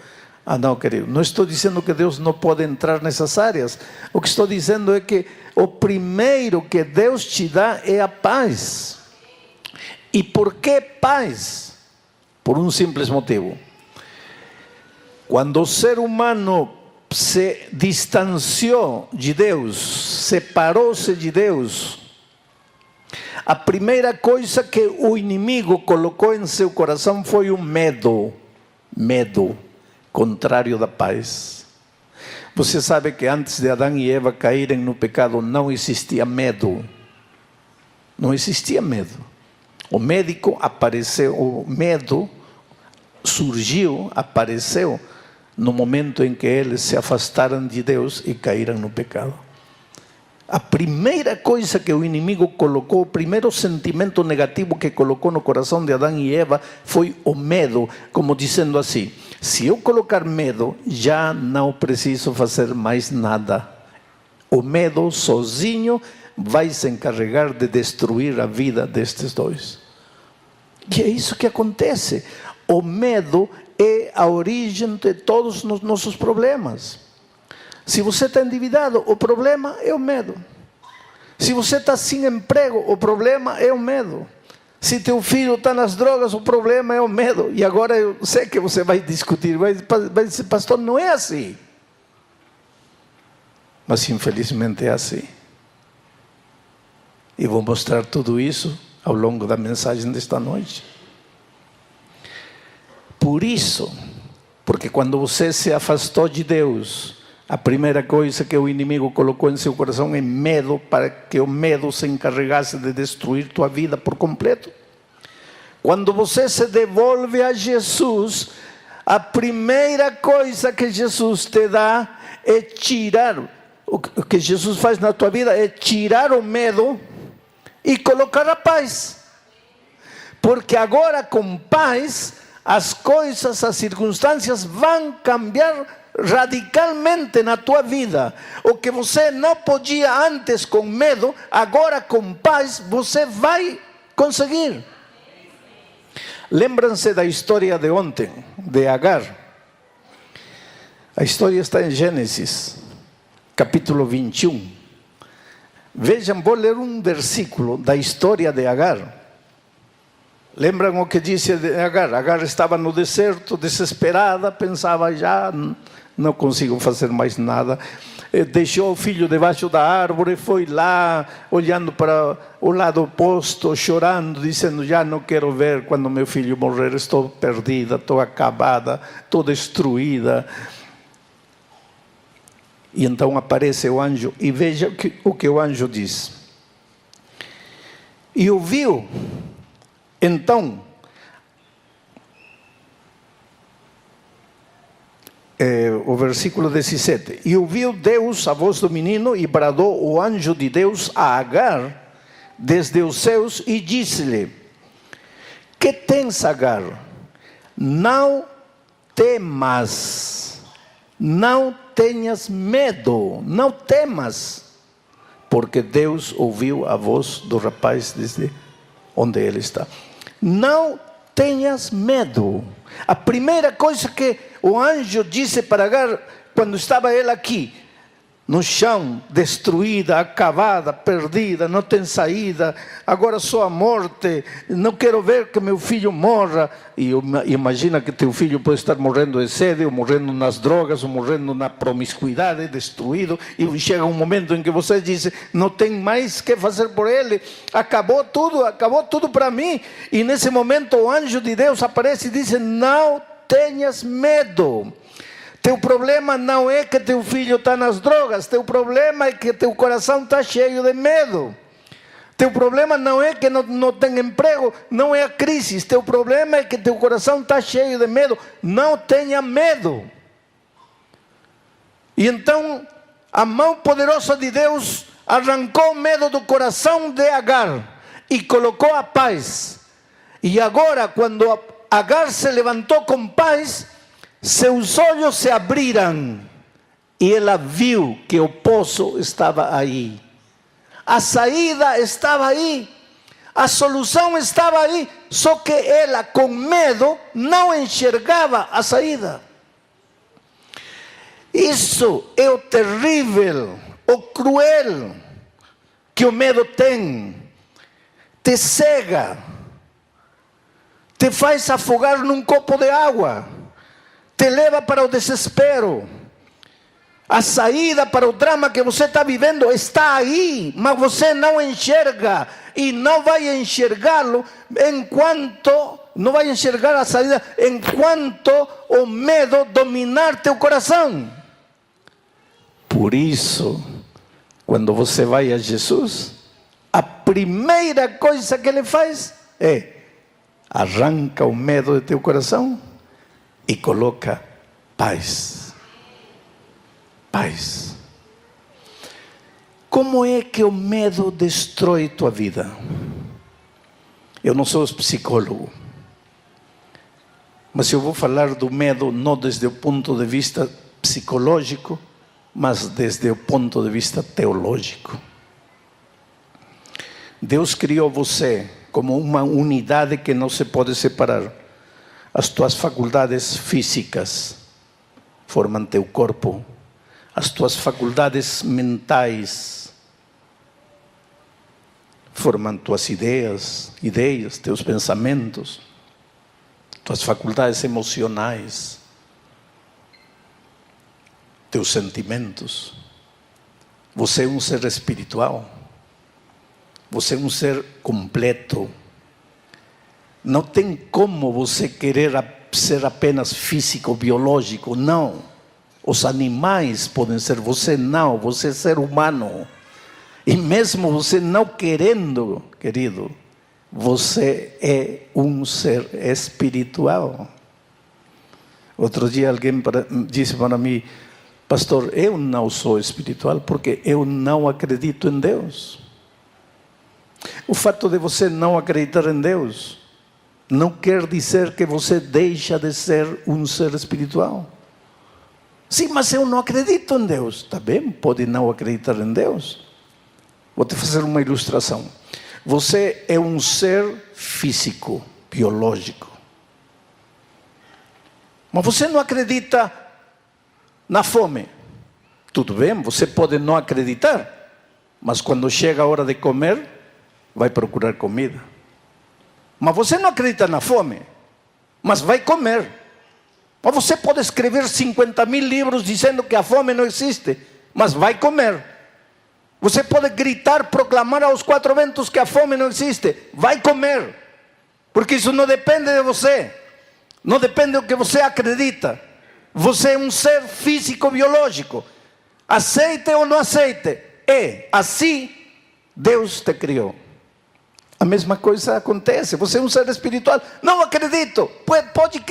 Ah, não, querido, não estou dizendo que Deus não pode entrar nessas áreas. O que estou dizendo é que o primeiro que Deus te dá é a paz. E por que paz? Por um simples motivo. Quando o ser humano se distanciou de Deus, separou-se de Deus, a primeira coisa que o inimigo colocou em seu coração foi o medo. Medo, contrário da paz. Você sabe que antes de Adão e Eva caírem no pecado, não existia medo. Não existia medo. O médico apareceu, o medo surgiu, apareceu no momento em que eles se afastaram de Deus e caíram no pecado. A primeira coisa que o inimigo colocou, o primeiro sentimento negativo que colocou no coração de Adão e Eva foi o medo, como dizendo assim: se eu colocar medo, já não preciso fazer mais nada. O medo sozinho vai se encarregar de destruir a vida destes dois. Que é isso que acontece. O medo é a origem de todos os nossos problemas. Se você está endividado, o problema é o medo. Se você está sem emprego, o problema é o medo. Se teu filho está nas drogas, o problema é o medo. E agora eu sei que você vai discutir, vai dizer, pastor, não é assim. Mas infelizmente é assim. E vou mostrar tudo isso ao longo da mensagem desta noite. Por isso, porque quando você se afastou de Deus, a primeira coisa que o inimigo colocou em seu coração é medo, para que o medo se encarregasse de destruir tua vida por completo. Quando você se devolve a Jesus, a primeira coisa que Jesus te dá é tirar, o que Jesus faz na tua vida é tirar o medo e colocar a paz. Porque agora com paz, as coisas, as circunstâncias vão cambiar radicalmente na tua vida. O que você não podia antes com medo, agora com paz você vai conseguir. Lembram-se da história de ontem, de Agar? A história está em Gênesis, capítulo 21. Vejam, vou ler um versículo da história de Agar. Lembram o que disse de Agar? Agar estava no deserto, desesperada, pensava, já não consigo fazer mais nada. Deixou o filho debaixo da árvore, foi lá, olhando para o lado oposto, chorando, dizendo, já não quero ver quando meu filho morrer, estou perdida, estou acabada, estou destruída. E então aparece o anjo, e veja o que o anjo diz. E ouviu, então, o versículo 17. E ouviu Deus a voz do menino, e bradou o anjo de Deus a Agar desde os céus, e disse-lhe: que tens, Agar? Não temas, não tenhas medo, não temas, porque Deus ouviu a voz do rapaz desde onde ele está. Não tenhas medo. A primeira coisa que o anjo disse para Agar, quando estava ela aqui, no chão, destruída, acabada, perdida, não tem saída, agora só a morte, não quero ver que meu filho morra. E imagina que teu filho pode estar morrendo de sede, ou morrendo nas drogas, ou morrendo na promiscuidade, destruído, e chega um momento em que você diz, não tem mais que fazer por ele, acabou tudo para mim. E nesse momento o anjo de Deus aparece e diz, não tenhas medo. Teu problema não é que teu filho está nas drogas, teu problema é que teu coração está cheio de medo. Teu problema não é que não tem emprego, não é a crise, teu problema é que teu coração está cheio de medo. Não tenha medo. E então a mão poderosa de Deus arrancou o medo do coração de Agar e colocou a paz. E agora, quando Agar se levantou com paz, seus olhos se abriram e ela viu que o poço estava aí. A saída estava aí. A solução estava aí. Só que ela, com medo, não enxergava a saída. Isso é o terrível, o cruel que o medo tem. Te cega. Te faz afogar num copo de água. Te leva para o desespero. A saída para o drama que você está vivendo está aí, mas você não enxerga, e não vai enxergá-lo não vai enxergar a saída enquanto o medo dominar teu coração. Por isso, quando você vai a Jesus, a primeira coisa que ele faz é arranca o medo de teu coração e coloca paz. Paz. Como é que o medo destrói tua vida? Eu não sou psicólogo, mas eu vou falar do medo não desde o ponto de vista psicológico, mas desde o ponto de vista teológico. Deus criou você como uma unidade que não se pode separar. As tuas faculdades físicas formam teu corpo. As tuas faculdades mentais formam tuas ideias, teus pensamentos, tuas faculdades emocionais, teus sentimentos. Você é um ser espiritual. Você é um ser completo. Não tem como você querer ser apenas físico, biológico, não. Os animais podem ser, você não, você é ser humano. E mesmo você não querendo, querido, você é um ser espiritual. Outro dia alguém disse para mim: pastor, eu não sou espiritual porque eu não acredito em Deus. O fato de você não acreditar em Deus não quer dizer que você deixa de ser um ser espiritual. Sim, mas eu não acredito em Deus. Está bem, pode não acreditar em Deus. Vou te fazer uma ilustração. Você é um ser físico, biológico. Mas você não acredita na fome. Tudo bem, você pode não acreditar. Mas quando chega a hora de comer, vai procurar comida. Mas você não acredita na fome, mas vai comer. Mas você pode escrever 50.000 livros dizendo que a fome não existe, mas vai comer. Você pode gritar, proclamar aos quatro ventos que a fome não existe, vai comer. Porque isso não depende de você, não depende do que você acredita. Você é um ser físico, biológico. Aceite ou não aceite, é assim Deus te criou. A mesma coisa acontece. Você é um ser espiritual. Não acredito. Pode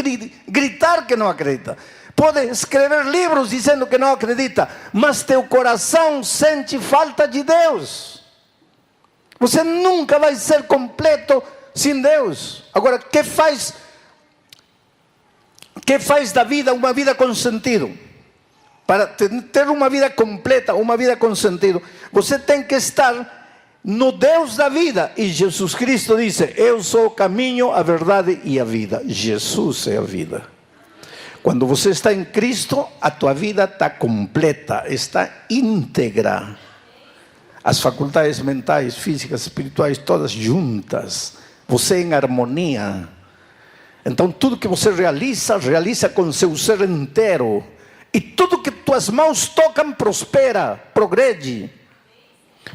gritar que não acredita. Pode escrever livros dizendo que não acredita. Mas teu coração sente falta de Deus. Você nunca vai ser completo sem Deus. Agora, que faz da vida uma vida com sentido? Para ter uma vida completa, uma vida com sentido, você tem que estar no Deus da vida. E Jesus Cristo disse: eu sou o caminho, a verdade e a vida. Jesus é a vida. Quando você está em Cristo, a tua vida está completa, está íntegra. As faculdades mentais, físicas, espirituais, todas juntas. Você em harmonia. Então tudo que você realiza com seu ser inteiro. E tudo que tuas mãos tocam prospera, progrede.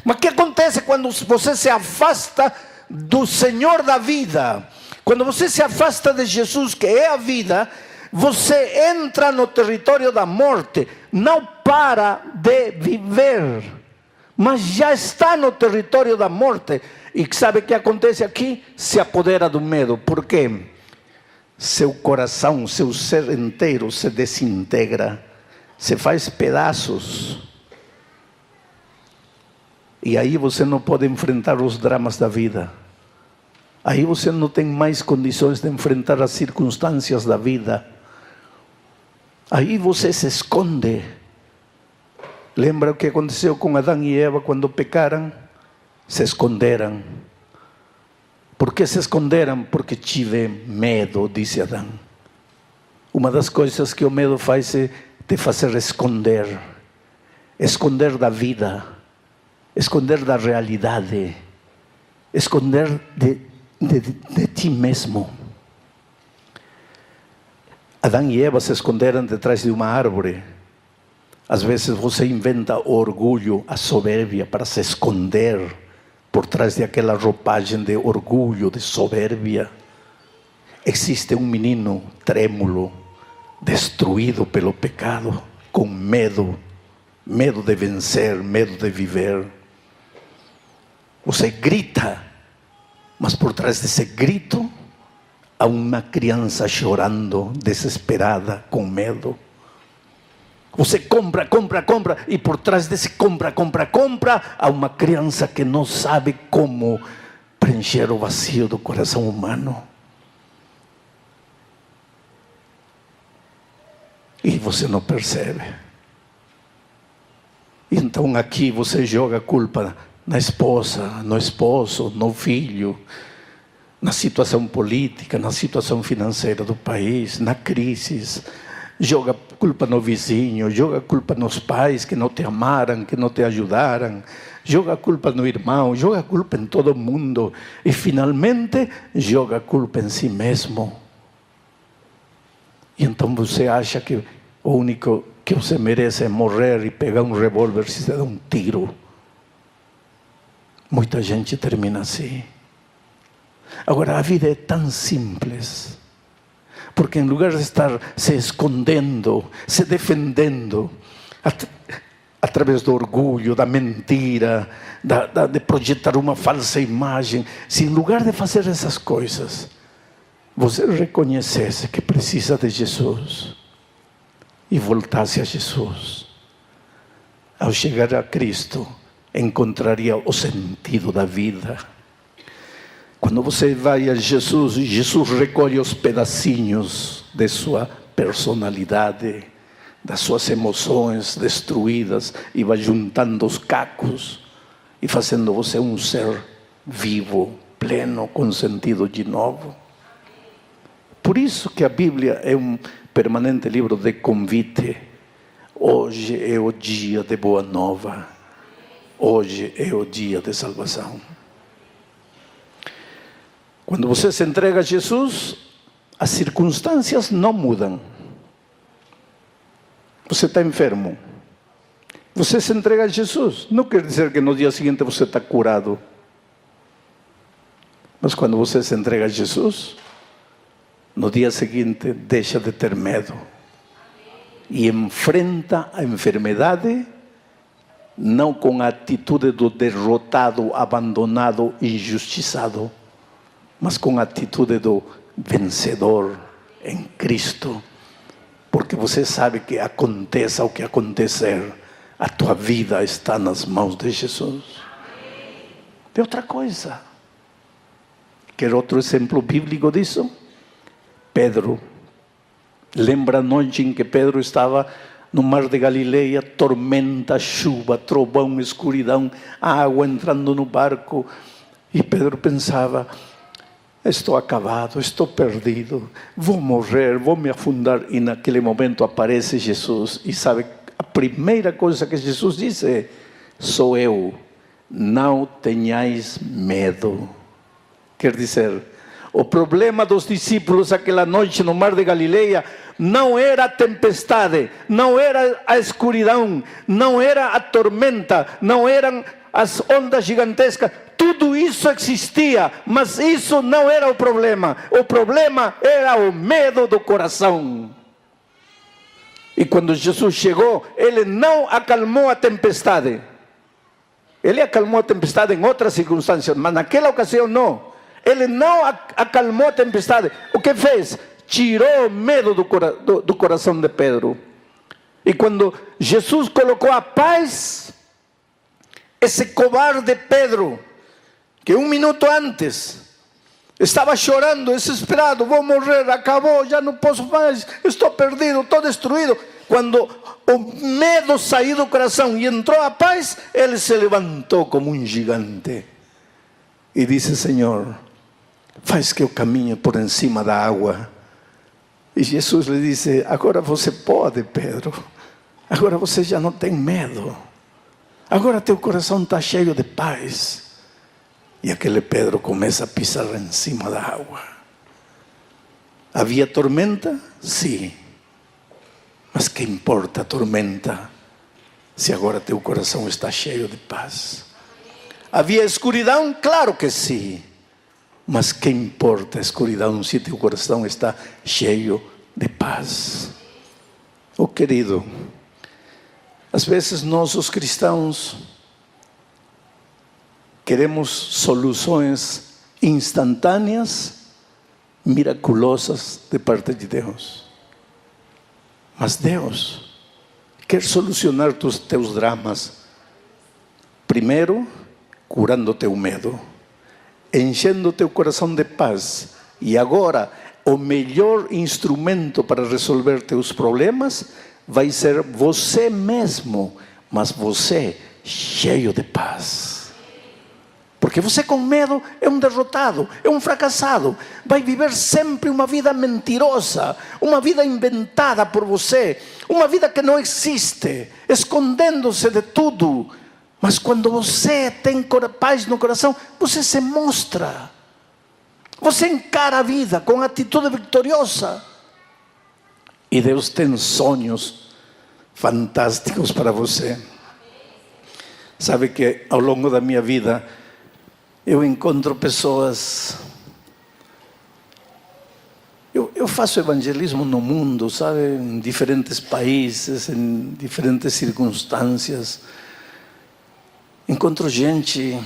Mas o que acontece quando você se afasta do Senhor da vida? Quando você se afasta de Jesus, que é a vida, você entra no território da morte. Não para de viver, mas já está no território da morte. E sabe o que acontece aqui? Se apodera do medo. Por quê? Seu coração, seu ser inteiro se desintegra, se faz pedaços. E aí você não pode enfrentar os dramas da vida. Aí você não tem mais condições de enfrentar as circunstâncias da vida. Aí você se esconde. Lembra o que aconteceu com Adão e Eva quando pecaram? Se esconderam. Por que se esconderam? Porque tive medo, disse Adão. Uma das coisas que o medo faz é te fazer esconder. Esconder da vida. Esconder da realidade, esconder de ti mesmo. Adão e Eva se esconderam detrás de uma árvore. Às vezes você inventa o orgulho, a soberbia para se esconder por trás daquela roupagem de orgulho, de soberbia. Existe um menino trêmulo, destruído pelo pecado, com medo de vencer, medo de viver. Você grita, mas por trás desse grito há uma criança chorando, desesperada, com medo. Você compra, e por trás desse compra, há uma criança que não sabe como preencher o vazio do coração humano. E você não percebe. Então aqui você joga a culpa na esposa, no esposo, no filho, na situação política, na situação financeira do país, na crise. Joga culpa no vizinho, joga culpa nos pais que não te amaram, que não te ajudaram, joga culpa no irmão, joga culpa em todo mundo e finalmente joga culpa em si mesmo. E então você acha que o único que você merece é morrer e pegar um revólver e se dar um tiro. Muita gente termina assim. Agora, a vida é tão simples, porque em lugar de estar se escondendo, se defendendo, através do orgulho, da mentira, de projetar uma falsa imagem, se em lugar de fazer essas coisas, você reconhecesse que precisa de Jesus e voltasse a Jesus, ao chegar a Cristo, encontraria o sentido da vida. Quando você vai a Jesus, Jesus recolhe os pedacinhos de sua personalidade, das suas emoções destruídas e vai juntando os cacos e fazendo você um ser vivo, pleno, com sentido de novo. Por isso que a Bíblia é um permanente livro de convite. Hoje é o dia de boa nova. Hoje é o dia de salvação. Quando você se entrega a Jesus, as circunstâncias não mudam. Você está enfermo. Você se entrega a Jesus. Não quer dizer que no dia seguinte você está curado. Mas quando você se entrega a Jesus, no dia seguinte deixa de ter medo. E enfrenta a enfermidade, não com a atitude do derrotado, abandonado, injustiçado, mas com a atitude do vencedor em Cristo. Porque você sabe que aconteça o que acontecer, a tua vida está nas mãos de Jesus. Tem outra coisa. Quer outro exemplo bíblico disso? Pedro. Lembra a noite em que Pedro estava no mar de Galileia, tormenta, chuva, trovão, escuridão, água entrando no barco. E Pedro pensava: estou acabado, estou perdido, vou morrer, vou me afundar. E naquele momento aparece Jesus. E sabe, a primeira coisa que Jesus disse: sou eu, não tenhais medo. Quer dizer, o problema dos discípulos aquela noite no mar de Galileia não era a tempestade, não era a escuridão, não era a tormenta, não eram as ondas gigantescas. Tudo isso existia, mas isso não era o problema. O problema era o medo do coração. E quando Jesus chegou, Ele não acalmou a tempestade. Ele acalmou a tempestade em outras circunstâncias, mas naquela ocasião não. Ele não acalmou a tempestade. O que fez? Tirou o medo do coração de Pedro. E quando Jesus colocou a paz, esse covarde Pedro, que um minuto antes estava chorando, desesperado: vou morrer, acabou, já não posso mais, estou perdido, estou destruído. Quando o medo saiu do coração e entrou a paz, ele se levantou como um gigante e disse: Senhor, faz que eu caminhe por cima da água. E Jesus lhe disse: agora você pode, Pedro, agora você já não tem medo, agora teu coração está cheio de paz. E aquele Pedro começa a pisar em cima da água. Havia tormenta? Sim. Mas que importa a tormenta, se agora teu coração está cheio de paz? Havia escuridão? Claro que sim. Mas que importa a escuridão se teu coração está cheio de paz? Oh querido, às vezes nós os cristãos queremos soluções instantâneas, miraculosas de parte de Deus. Mas Deus quer solucionar teus dramas, primeiro curando teu medo, enchendo teu coração de paz. E agora, o melhor instrumento para resolver teus problemas vai ser você mesmo, mas você cheio de paz. Porque você com medo é um derrotado, é um fracassado. Vai viver sempre uma vida mentirosa, uma vida inventada por você, uma vida que não existe, escondendo-se de tudo. Mas quando você tem paz no coração, você se mostra. Você encara a vida com atitude vitoriosa. E Deus tem sonhos fantásticos para você. Sabe que ao longo da minha vida, eu encontro pessoas. Eu faço evangelismo no mundo, sabe? Em diferentes países, em diferentes circunstâncias. Encontro gente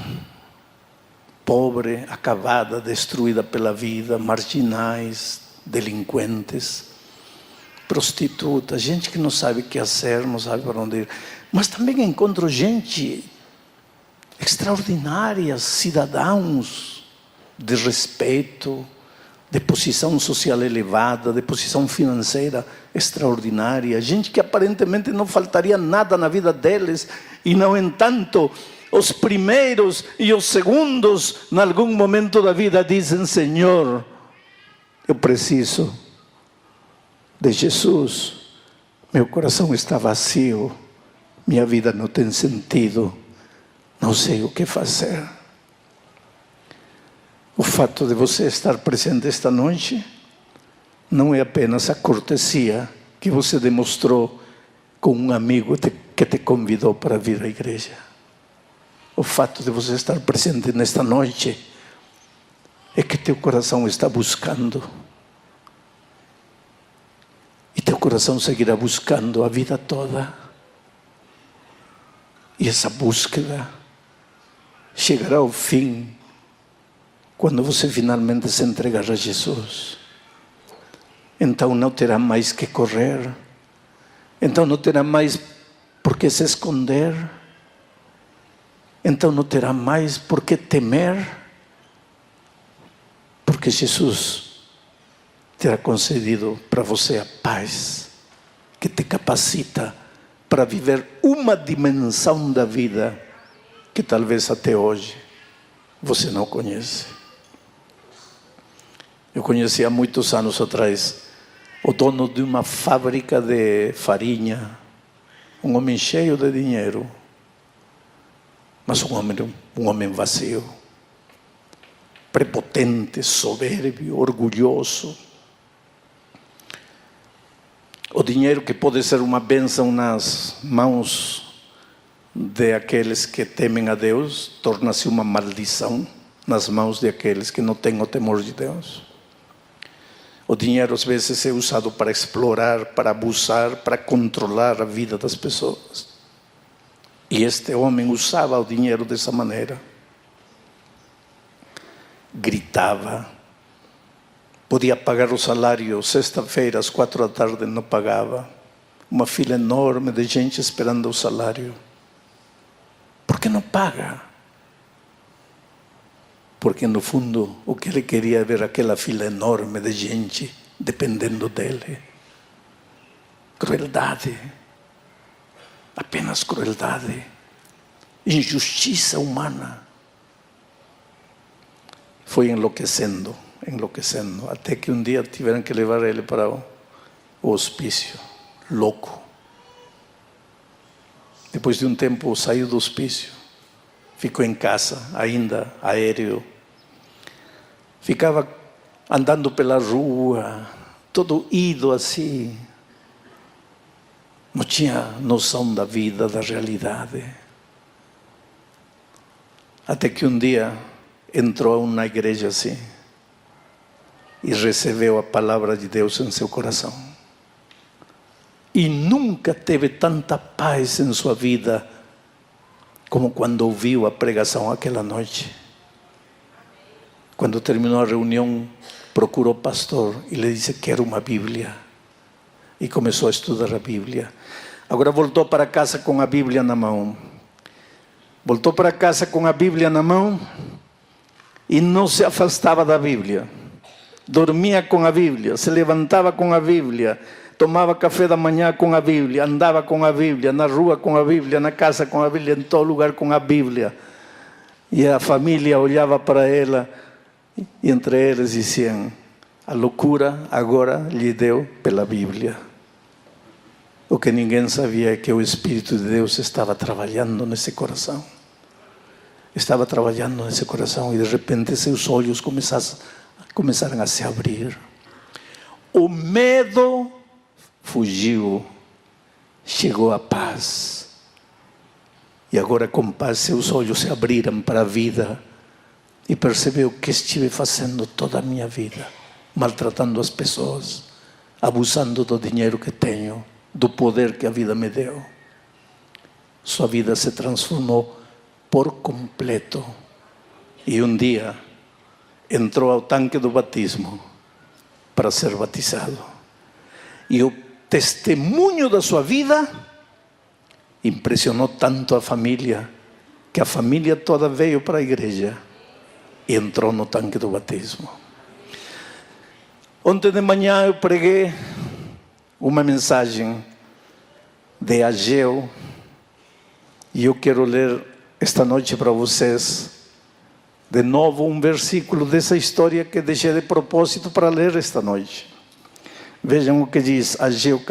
pobre, acabada, destruída pela vida, marginais, delinquentes, prostitutas, gente que não sabe o que fazer, não sabe para onde ir. Mas também encontro gente extraordinária, cidadãos de respeito, de posição social elevada, de posição financeira extraordinária, gente que aparentemente não faltaria nada na vida deles, e no entanto, os primeiros e os segundos, em algum momento da vida, dizem: Senhor, eu preciso de Jesus, meu coração está vazio, minha vida não tem sentido, não sei o que fazer. O fato de você estar presente esta noite não é apenas a cortesia que você demonstrou com um amigo que te convidou para vir à igreja. O fato de você estar presente nesta noite é que teu coração está buscando. E teu coração seguirá buscando a vida toda. E essa búsqueda chegará ao fim quando você finalmente se entregar a Jesus. Então não terá mais que correr. Então não terá mais por que se esconder. Então não terá mais por que temer. Porque Jesus terá concedido para você a paz que te capacita para viver uma dimensão da vida que talvez até hoje você não conhece. Eu conheci há muitos anos atrás o dono de uma fábrica de farinha, um homem cheio de dinheiro, mas um homem vazio, prepotente, soberbio, orgulhoso. O dinheiro que pode ser uma bênção nas mãos de aqueles que temem a Deus, torna-se uma maldição nas mãos de aqueles que não têm o temor de Deus. O dinheiro às vezes é usado para explorar, para abusar, para controlar a vida das pessoas. E este homem usava o dinheiro dessa maneira. Gritava. Podia pagar o salário sexta-feira às 4 da tarde, não pagava. Uma fila enorme de gente esperando o salário. Por que não paga? Porque no fundo o que ele queria é ver aquela fila enorme de gente dependendo dele. Crueldade. Apenas crueldade. Injustiça humana. Foi enlouquecendo, até que um dia tiveram que levar ele para o hospício, louco. Depois de um tempo saiu do hospício, ficou em casa, ainda aéreo. Ficava andando pela rua, todo ido assim. Não tinha noção da vida, da realidade. Até que um dia entrou na igreja assim e recebeu a palavra de Deus em seu coração. E nunca teve tanta paz em sua vida como quando ouviu a pregação aquela noite. Quando terminou a reunião, procurou o pastor e lhe disse: quero uma Bíblia. E começou a estudar a Bíblia. Agora voltou para casa com a Bíblia na mão. Voltou para casa com a Bíblia na mão e não se afastava da Bíblia. Dormia com a Bíblia, se levantava com a Bíblia, tomava café da manhã com a Bíblia, andava com a Bíblia, na rua com a Bíblia, na casa com a Bíblia, em todo lugar com a Bíblia. E a família olhava para ela, e entre eles diziam: a loucura agora lhe deu pela Bíblia. O que ninguém sabia é que o Espírito de Deus estava trabalhando nesse coração. Estava trabalhando nesse coração, e de repente seus olhos começaram a se abrir. O medo fugiu, chegou a paz. E agora, com paz, seus olhos se abriram para a vida e percebeu que estive fazendo toda a minha vida, maltratando as pessoas, abusando do dinheiro que tenho, do poder que a vida me deu. Sua vida se transformou por completo. E um dia entrou ao tanque do batismo para ser batizado. E o testemunho da sua vida impressionou tanto a família, que a família toda veio para a igreja e entrou no tanque do batismo. Ontem de manhã eu preguei uma mensagem de Ageu, e eu quero ler esta noite para vocês de novo um versículo dessa história que deixei de propósito para ler esta noite. Vejam o que diz Ageu capítulo